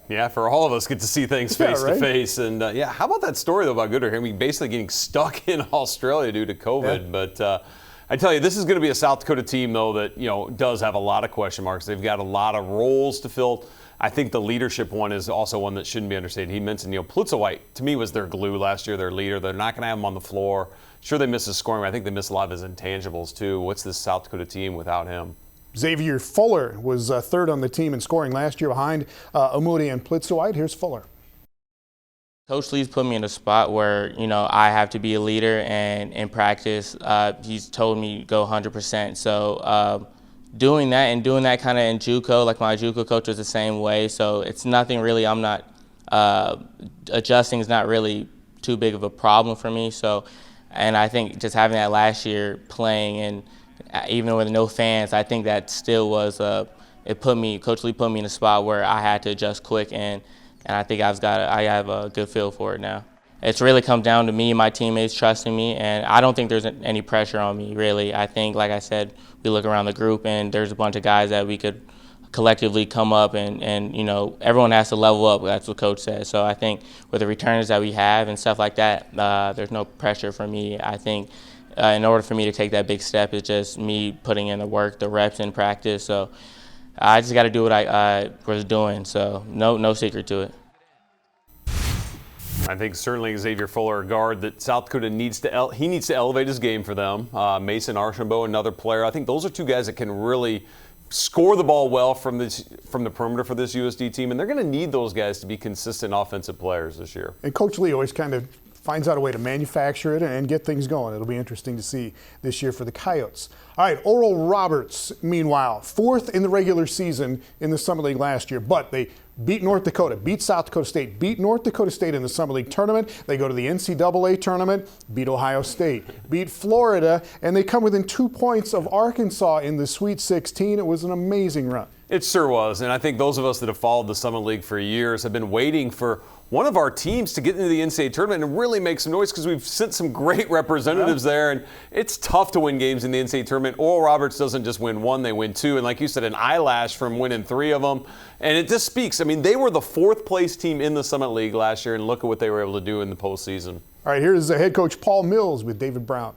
Yeah, for all of us, get to see things face to face. And how about that story though about Goodrick? I mean, basically getting stuck in Australia due to COVID. Yeah. But I tell you, this is going to be a South Dakota team though that does have a lot of question marks. They've got a lot of roles to fill. I think the leadership one is also one that shouldn't be understated. He mentioned, Plitzowite, to me, was their glue last year, their leader. They're not going to have him on the floor. Sure, they miss his scoring, but I think they miss a lot of his intangibles too. What's this South Dakota team without him? Xavier Fuller was third on the team in scoring last year behind Amudi and Plitzowite. Here's Fuller. Coach Lee's put me in a spot where, I have to be a leader, and in practice, he's told me go 100%. So doing that kind of in JUCO, like my JUCO coach was the same way. So it's nothing really, I'm not, adjusting is not really too big of a problem for me. So, and I think just having that last year playing and even with no fans, I think that still was Coach Lee put me in a spot where I had to adjust quick, and I think I have a good feel for it now. It's really come down to me and my teammates trusting me, and I don't think there's any pressure on me, really. I think, like I said, we look around the group, and there's a bunch of guys that we could collectively come up, and everyone has to level up. That's what Coach says. So I think with the returners that we have and stuff like that, there's no pressure for me. I think in order for me to take that big step, it's just me putting in the work, the reps in practice. So I just got to do what I was doing. So no secret to it. I think certainly Xavier Fuller, a guard that South Dakota needs to elevate his game for them. Mason Archambault, another player. I think those are two guys that can really score the ball well from the perimeter for this USD team, and they're going to need those guys to be consistent offensive players this year. And Coach Lee always kind of finds out a way to manufacture it and get things going. It'll be interesting to see this year for the Coyotes. All right, Oral Roberts, meanwhile, fourth in the regular season in the Summer League last year, but they beat North Dakota, beat South Dakota State, beat North Dakota State in the Summer League tournament. They go to the NCAA tournament, beat Ohio State, beat Florida, and they come within 2 points of Arkansas in the Sweet 16. It was an amazing run. It sure was, and I think those of us that have followed the Summit League for years have been waiting for one of our teams to get into the NCAA tournament and really make some noise because we've sent some great representatives there, and it's tough to win games in the NCAA tournament. Oral Roberts doesn't just win one, they win two, and like you said, an eyelash from winning three of them, and it just speaks. I mean, they were the fourth place team in the Summit League last year, and look at what they were able to do in the postseason. All right, here's head coach Paul Mills with David Brown.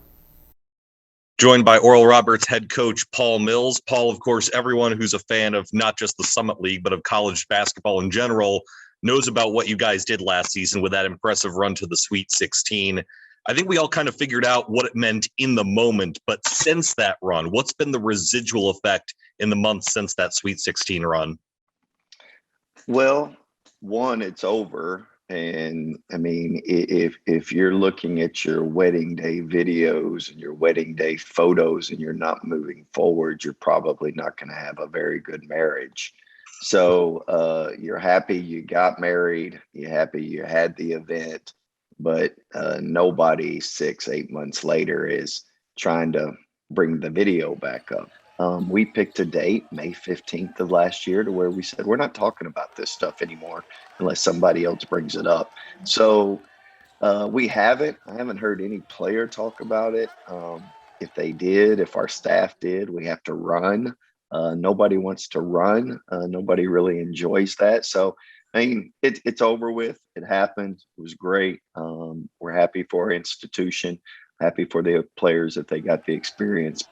Joined by Oral Roberts head coach Paul Mills. Paul, of course, everyone who's a fan of not just the Summit League, but of college basketball in general, knows about what you guys did last season with that impressive run to the Sweet 16. I think we all kind of figured out what it meant in the moment, but since that run, what's been the residual effect in the months since that Sweet 16 run? Well, one, it's over. And I mean, if you're looking at your wedding day videos and your wedding day photos and you're not moving forward, you're probably not going to have a very good marriage. So you're happy you got married, you're happy you had the event, but nobody 6-8 months later is trying to bring the video back up. We picked a date, May 15th of last year, to where we said, we're not talking about this stuff anymore unless somebody else brings it up. So we haven't. I haven't heard any player talk about it. If they did, if our staff did, we have to run. Nobody wants to run. Nobody really enjoys that. So I mean, it's over with. It happened. It was great. We're happy for our institution, happy for the players that they got the experience.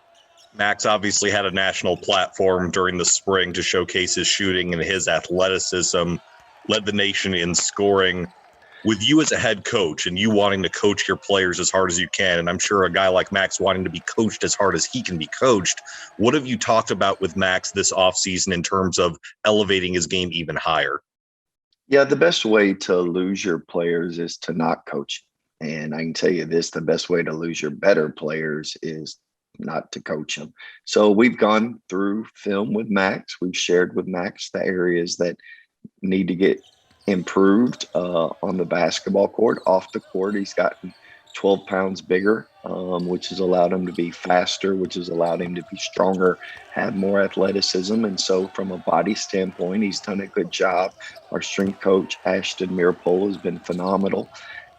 Max obviously had a national platform during the spring to showcase his shooting and his athleticism, led the nation in scoring. With you as a head coach and you wanting to coach your players as hard as you can, and I'm sure a guy like Max wanting to be coached as hard as he can be coached, what have you talked about with Max this offseason in terms of elevating his game even higher? Yeah, the best way to lose your players is to not coach. And I can tell you this, the best way to lose your better players is not to coach them. So we've gone through film with Max. We've shared with Max the areas that need to get improved on the basketball court. Off the court, he's gotten 12 pounds bigger, which has allowed him to be faster, which has allowed him to be stronger, have more athleticism. And so from a body standpoint, he's done a good job. Our strength coach, Ashton Mearpole, has been phenomenal.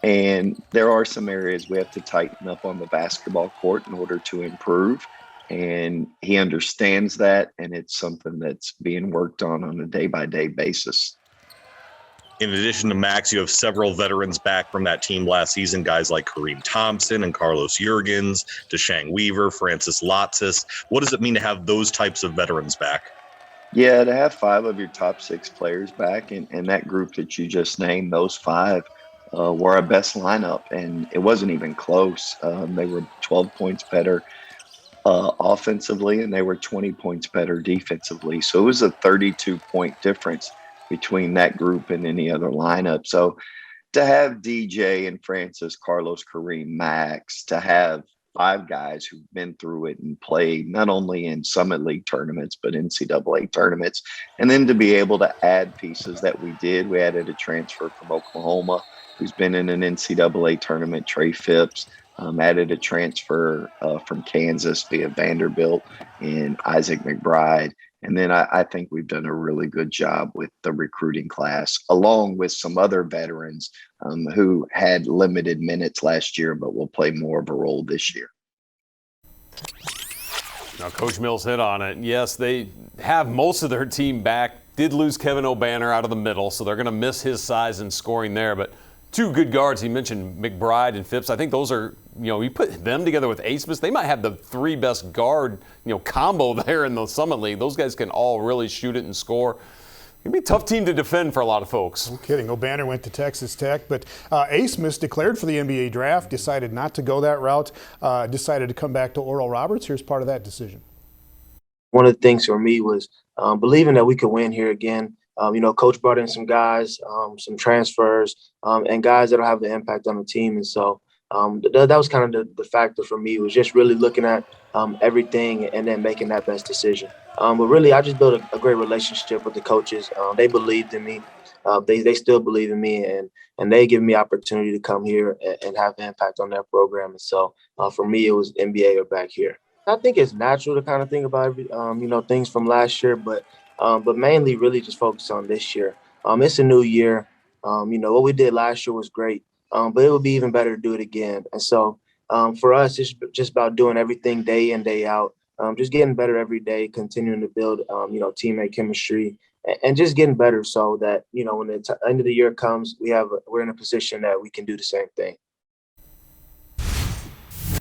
And there are some areas we have to tighten up on the basketball court in order to improve. And he understands that, and it's something that's being worked on a day-by-day basis. In addition to Max, you have several veterans back from that team last season, guys like Kareem Thompson and Carlos Jurgens, Deshang Weaver, Francis Lotsis. What does it mean to have those types of veterans back? Yeah, to have 5 of your top 6 players back, and that group that you just named, those 5 were our best lineup, and it wasn't even close. They were 12 points better offensively, and they were 20 points better defensively. So it was a 32-point difference between that group and any other lineup. So to have DJ and Francis, Carlos, Kareem, Max, to have 5 guys who've been through it and played not only in Summit League tournaments, but NCAA tournaments, and then to be able to add pieces that we did. We added a transfer from Oklahoma who's been in an NCAA tournament, Trey Phipps, added a transfer from Kansas via Vanderbilt and Isaac McBride. And then I think we've done a really good job with the recruiting class, along with some other veterans who had limited minutes last year, but will play more of a role this year. Now, Coach Mills hit on it. Yes, they have most of their team back. Did lose Kevin O'Banner out of the middle, so they're going to miss his size and scoring there. But 2 good guards. He mentioned McBride and Phipps. I think those are, you put them together with Asmus, they might have the 3 best guard, combo there in the Summit League. Those guys can all really shoot it and score. It'd be a tough team to defend for a lot of folks. No kidding. O'Banner went to Texas Tech, but Asmus declared for the NBA draft, decided not to go that route, decided to come back to Oral Roberts. Here's part of that decision. One of the things for me was believing that we could win here again. Coach brought in some guys, some transfers, and guys that'll have the impact on the team. And so that was kind of the factor for me, was just really looking at everything and then making that best decision. But really, I just built a great relationship with the coaches. They believed in me. They still believe in me, and they give me opportunity to come here and have an impact on their program. And so for me, it was NBA or back here. I think it's natural to kind of think about things from last year, but mainly really just focus on this year. It's a new year. What we did last year was great, but it would be even better to do it again. And so for us, it's just about doing everything day in, day out, just getting better every day, continuing to build, teammate chemistry, and just getting better so that, when the end of the year comes, we're in a position that we can do the same thing.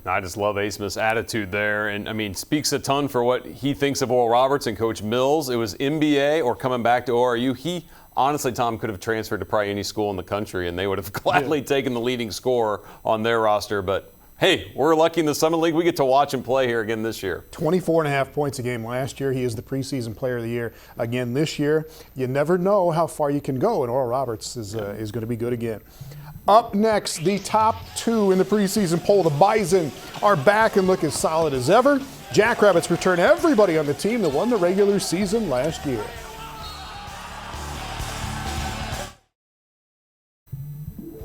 I just love Asmus' attitude there, and speaks a ton for what he thinks of Oral Roberts and Coach Mills. It was NBA or coming back to ORU. He honestly, Tom, could have transferred to probably any school in the country, and they would have gladly taken the leading scorer on their roster. But hey, we're lucky in the Summit League. We get to watch him play here again this year. 24.5 points a game last year. He is the preseason player of the year again this year. You never know how far you can go, and Oral Roberts is going to be good again. Up next, the top 2 in the preseason poll. The Bison are back and look as solid as ever. Jackrabbits return everybody on the team that won the regular season last year.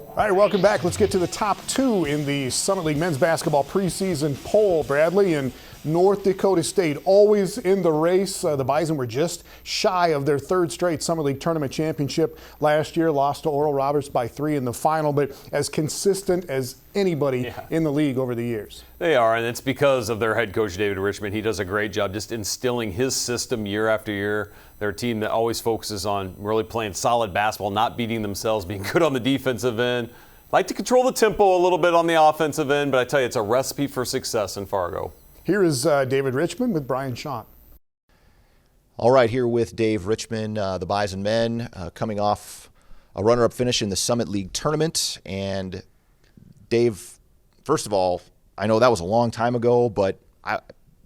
All right, welcome back. Let's get to the top 2 in the Summit League men's basketball preseason poll, Bradley. And North Dakota State, always in the race. The Bison were just shy of their third straight Summer League Tournament championship last year, lost to Oral Roberts by 3 in the final, but as consistent as anybody in the league over the years. They are, and it's because of their head coach, David Richmond. He does a great job just instilling his system year after year. They're a team that always focuses on really playing solid basketball, not beating themselves, being good on the defensive end. Like to control the tempo a little bit on the offensive end, but I tell you, it's a recipe for success in Fargo. Here is David Richmond with Brian Shawn. All right, here with Dave Richmond, the Bison men, coming off a runner-up finish in the Summit League tournament. And Dave, first of all, I know that was a long time ago, but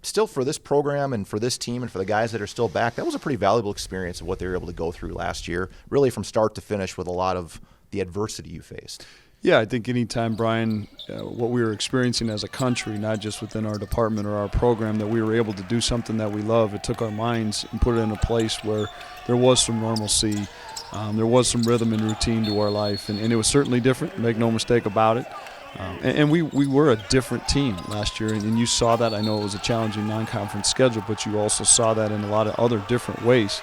still for this program and for this team and for the guys that are still back, that was a pretty valuable experience of what they were able to go through last year, really from start to finish with a lot of the adversity you faced. Yeah, I think anytime, Brian, what we were experiencing as a country, not just within our department or our program, that we were able to do something that we love, it took our minds and put it in a place where there was some normalcy, there was some rhythm and routine to our life, and it was certainly different, make no mistake about it. And we were a different team last year, and you saw that. I know it was a challenging non-conference schedule, but you also saw that in a lot of other different ways.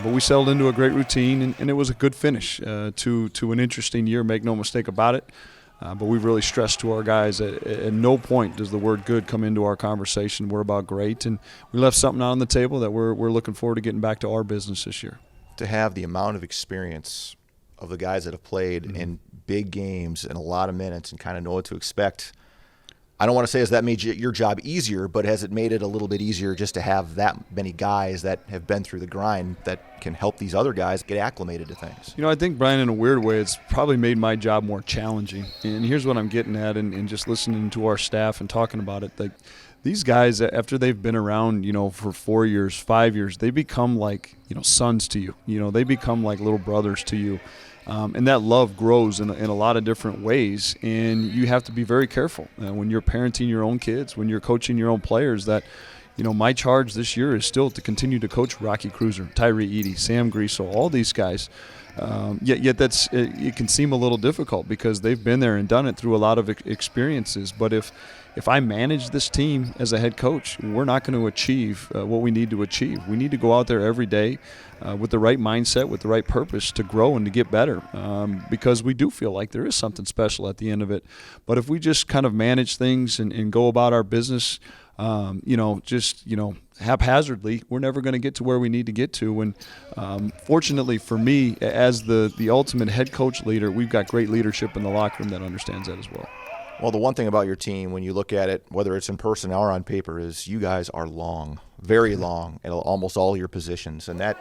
But we settled into a great routine, and it was a good finish to an interesting year, make no mistake about it. But we've really stressed to our guys at no point does the word good come into our conversation. We're about great, and we left something out on the table that we're looking forward to getting back to our business this year. To have the amount of experience of the guys that have played in big games and a lot of minutes and kind of know what to expect, I don't want to say has that made your job easier, but has it made it a little bit easier just to have that many guys that have been through the grind that can help these other guys get acclimated to things? You know, I think, Brian, in a weird way, it's probably made my job more challenging. And here's what I'm getting at, and just listening to our staff and talking about it. Like, these guys, after they've been around, for 4 years, 5 years, they become like, sons to you. They become like little brothers to you. And that love grows in a lot of different ways, and you have to be very careful when you're parenting your own kids, when you're coaching your own players, that, my charge this year is still to continue to coach Rocky Cruiser, Tyree Eady, Sam Griesel, all these guys. Yet it can seem a little difficult because they've been there and done it through a lot of experiences. But if I manage this team as a head coach, we're not going to achieve what we need to achieve. We need to go out there every day with the right mindset, with the right purpose to grow and to get better, because we do feel like there is something special at the end of it. But if we just kind of manage things and go about our business, haphazardly, we're never going to get to where we need to get to. And fortunately for me, as the ultimate head coach leader, we've got great leadership in the locker room that understands that as well. Well, the one thing about your team, when you look at it, whether it's in person or on paper, is you guys are long, very long, at almost all your positions. And that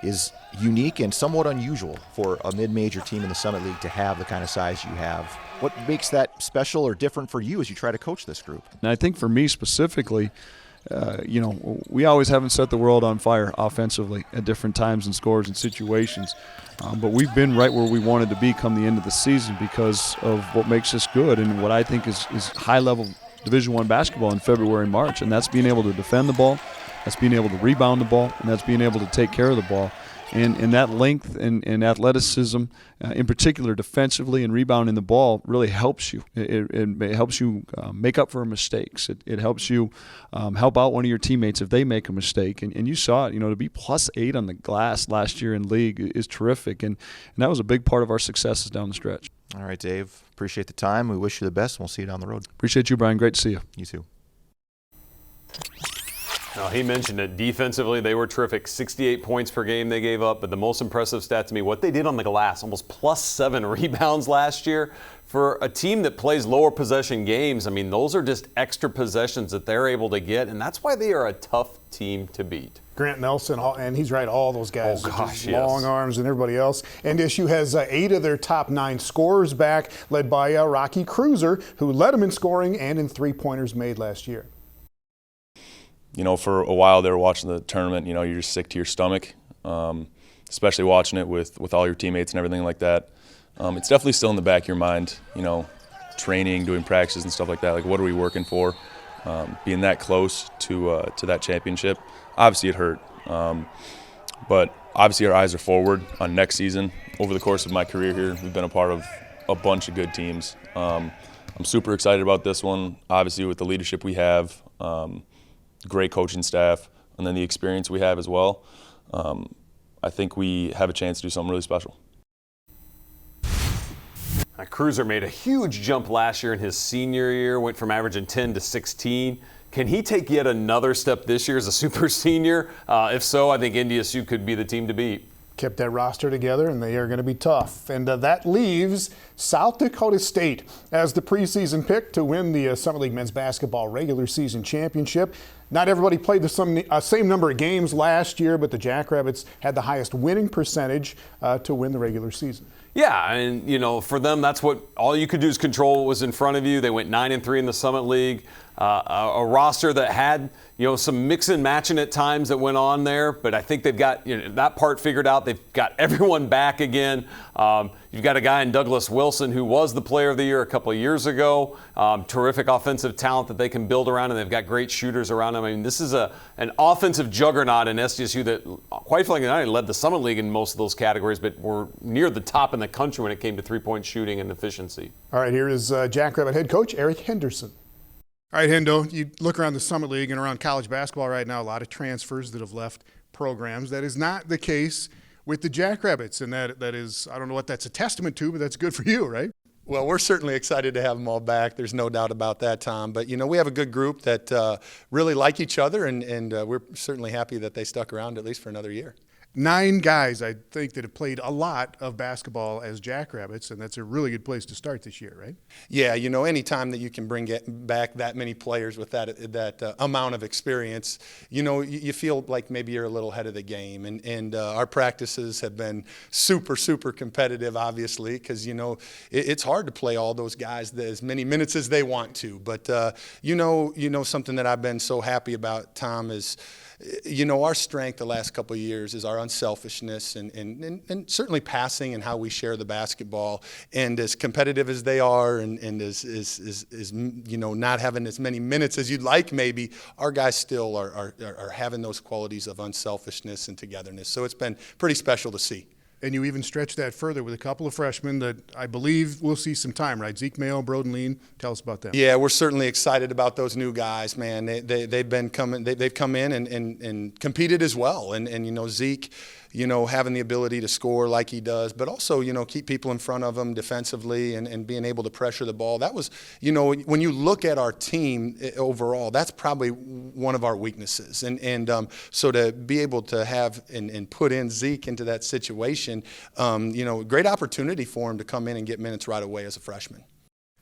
is unique and somewhat unusual for a mid-major team in the Summit League to have the kind of size you have. What makes that special or different for you as you try to coach this group? And I think for me specifically, we always haven't set the world on fire offensively at different times and scores and situations. But we've been right where we wanted to be come the end of the season because of what makes us good and what I think is high-level Division I basketball in February and March, and that's being able to defend the ball, that's being able to rebound the ball, and that's being able to take care of the ball. And that length and athleticism, in particular defensively and rebounding the ball, really helps you. It helps you make up for mistakes. It helps you help out one of your teammates if they make a mistake. And you saw it, to be +8 on the glass last year in league is terrific. And that was a big part of our successes down the stretch. All right, Dave. Appreciate the time. We wish you the best, and we'll see you down the road. Appreciate you, Brian. Great to see you. You too. Now, he mentioned it. Defensively, they were terrific. 68 points per game they gave up, but the most impressive stat to me, what they did on the glass, almost +7 rebounds last year. For a team that plays lower possession games, I mean, those are just extra possessions that they're able to get, and that's why they are a tough team to beat. Grant Nelson, and he's right, all those guys, yes. long arms and everybody else. And SU has 8 of their top 9 scorers back, led by Rocky Cruiser, who led them in scoring and in three-pointers made last year. For a while there watching the tournament, you're just sick to your stomach, especially watching it with all your teammates and everything like that. It's definitely still in the back of your mind, training, doing practices and stuff like that. Like, what are we working for? Being that close to that championship, obviously it hurt. But obviously our eyes are forward on next season. Over the course of my career here, we've been a part of a bunch of good teams. I'm super excited about this one, obviously with the leadership we have. great coaching staff, and then the experience we have as well, I think we have a chance to do something really special. Cruiser made a huge jump last year in his senior year, went from averaging 10 to 16. Can he take yet another step this year as a super senior? If so, I think NDSU could be the team to beat. Kept that roster together, and they are going to be tough. And that leaves South Dakota State as the preseason pick to win the Summit League men's basketball regular season championship. Not everybody played the same number of games last year, but the Jackrabbits had the highest winning percentage to win the regular season. Yeah, and for them, that's what all you could do is control what was in front of you. They went 9-3 in the Summit League, a roster that had some mix and matching at times that went on there, but I think they've got that part figured out. They've got everyone back again. You've got a guy in Douglas Wilson who was the player of the year a couple of years ago. Terrific offensive talent that they can build around, and they've got great shooters around them. I mean, this is an offensive juggernaut in SDSU that, quite frankly, not only led the Summit League in most of those categories, but were near the top in the country when it came to three-point shooting and efficiency. All right, here is Jackrabbit head coach Eric Henderson. All right, Hendo, you look around the Summit League and around college basketball right now, a lot of transfers that have left programs. That is not the case with the Jackrabbits, and that is, I don't know what that's a testament to, but that's good for you, right? Well, we're certainly excited to have them all back. There's no doubt about that, Tom. But, we have a good group that really like each other, and we're certainly happy that they stuck around at least for another year. 9 guys, I think, that have played a lot of basketball as Jackrabbits, and that's a really good place to start this year, right? Yeah, any time that you can bring back that many players with that amount of experience, you feel like maybe you're a little ahead of the game. And our practices have been super, super competitive, obviously, because, it's hard to play all those guys as many minutes as they want to. But, something that I've been so happy about, Tom, is our strength the last couple of years is our unselfishness and certainly passing and how we share the basketball. And as competitive as they are and as not having as many minutes as you'd like maybe, our guys still are having those qualities of unselfishness and togetherness. So it's been pretty special to see. And you even stretch that further with a couple of freshmen that I believe will see some time, right? Zeke Mayo, Broden Lean. Tell us about them. Yeah, we're certainly excited about those new guys, man. They've come in and competed as well. And Zeke, having the ability to score like he does, but also, keep people in front of him defensively and being able to pressure the ball. That was, when you look at our team overall, that's probably one of our weaknesses. So to be able to have and put in Zeke into that situation, great opportunity for him to come in and get minutes right away as a freshman.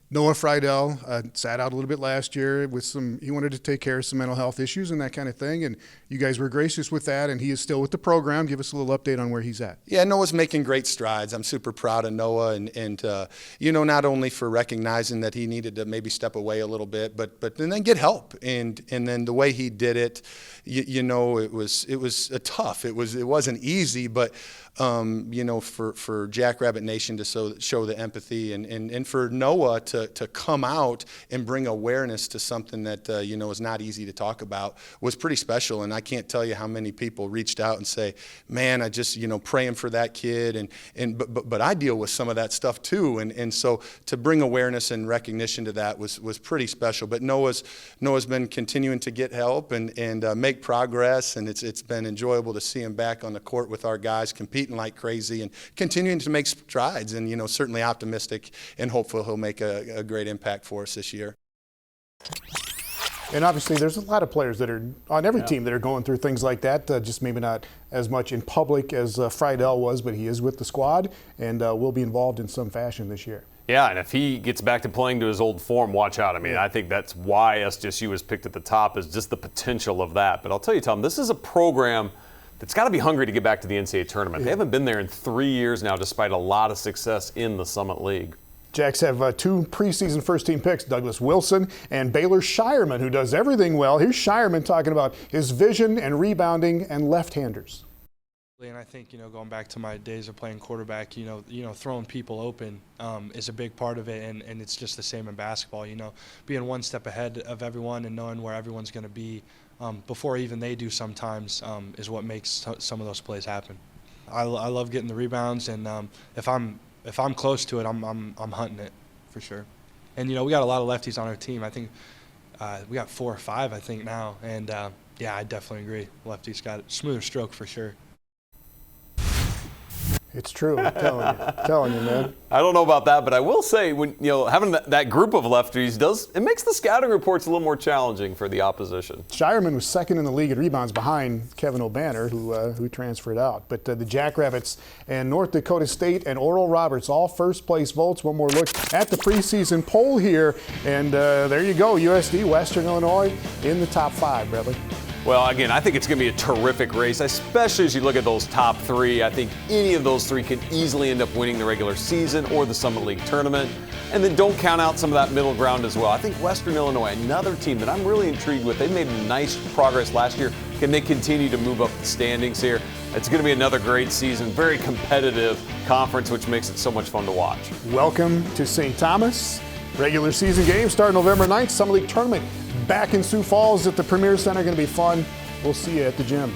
Noah Friedel sat out a little bit last year with he wanted to take care of some mental health issues and that kind of thing, and you guys were gracious with that, and he is still with the program. Give us a little update on where he's at. Yeah, Noah's making great strides. I'm super proud of Noah, and not only for recognizing that he needed to maybe step away a little bit, but then get help, and then the way he did it, it was tough. It wasn't easy, but for Jackrabbit Nation to show the empathy and for Noah to come out and bring awareness to something that is not easy to talk about was pretty special. And I can't tell you how many people reached out and say, man, I just praying for that kid, but I deal with some of that stuff too, and so to bring awareness and recognition to that was pretty special. But Noah's been continuing to get help and make progress, and it's been enjoyable to see him back on the court with our guys competing like crazy and continuing to make strides, and certainly optimistic and hopeful he'll make a great impact for us this year. And obviously there's a lot of players that are on every team that are going through things like that, just maybe not as much in public as Friedel was, but he is with the squad and will be involved in some fashion this year. Yeah, and if he gets back to playing to his old form, watch out. I mean, I think that's why SDSU was picked at the top, is just the potential of that. But I'll tell you, Tom, this is a program that's got to be hungry to get back to the NCAA tournament. They haven't been there in 3 years now, despite a lot of success in the Summit League. Jacks have 2 preseason first-team picks, Douglas Wilson and Baylor Shireman, who does everything well. Here's Shireman talking about his vision and rebounding and left-handers. And I think, going back to my days of playing quarterback, throwing people open is a big part of it, and it's just the same in basketball. Being one step ahead of everyone and knowing where everyone's going to be before even they do sometimes is what makes some of those plays happen. I love getting the rebounds, and if I'm close to it, I'm hunting it for sure. And we got a lot of lefties on our team. I think we got 4 or 5, I think, now. And, yeah, I definitely agree. Lefty's got a smoother stroke for sure. It's true. I'm telling you, man. I don't know about that, but I will say, when having that group of lefties it makes the scouting reports a little more challenging for the opposition. Shireman was second in the league at rebounds behind Kevin O'Banner, who transferred out. But the Jackrabbits and North Dakota State and Oral Roberts, all first-place votes. One more look at the preseason poll here, and there you go. USD, Western Illinois, in the top 5, Bradley. Well, again, I think it's going to be a terrific race, especially as you look at those top 3. I think any of those 3 can easily end up winning the regular season or the Summit League tournament. And then don't count out some of that middle ground as well. I think Western Illinois, another team that I'm really intrigued with. They made nice progress last year. Can they continue to move up the standings here? It's going to be another great season, very competitive conference, which makes it so much fun to watch. Welcome to St. Thomas. Regular season games start November 9th. Summit League tournament back in Sioux Falls at the Premier Center. Going to be fun. We'll see you at the gym.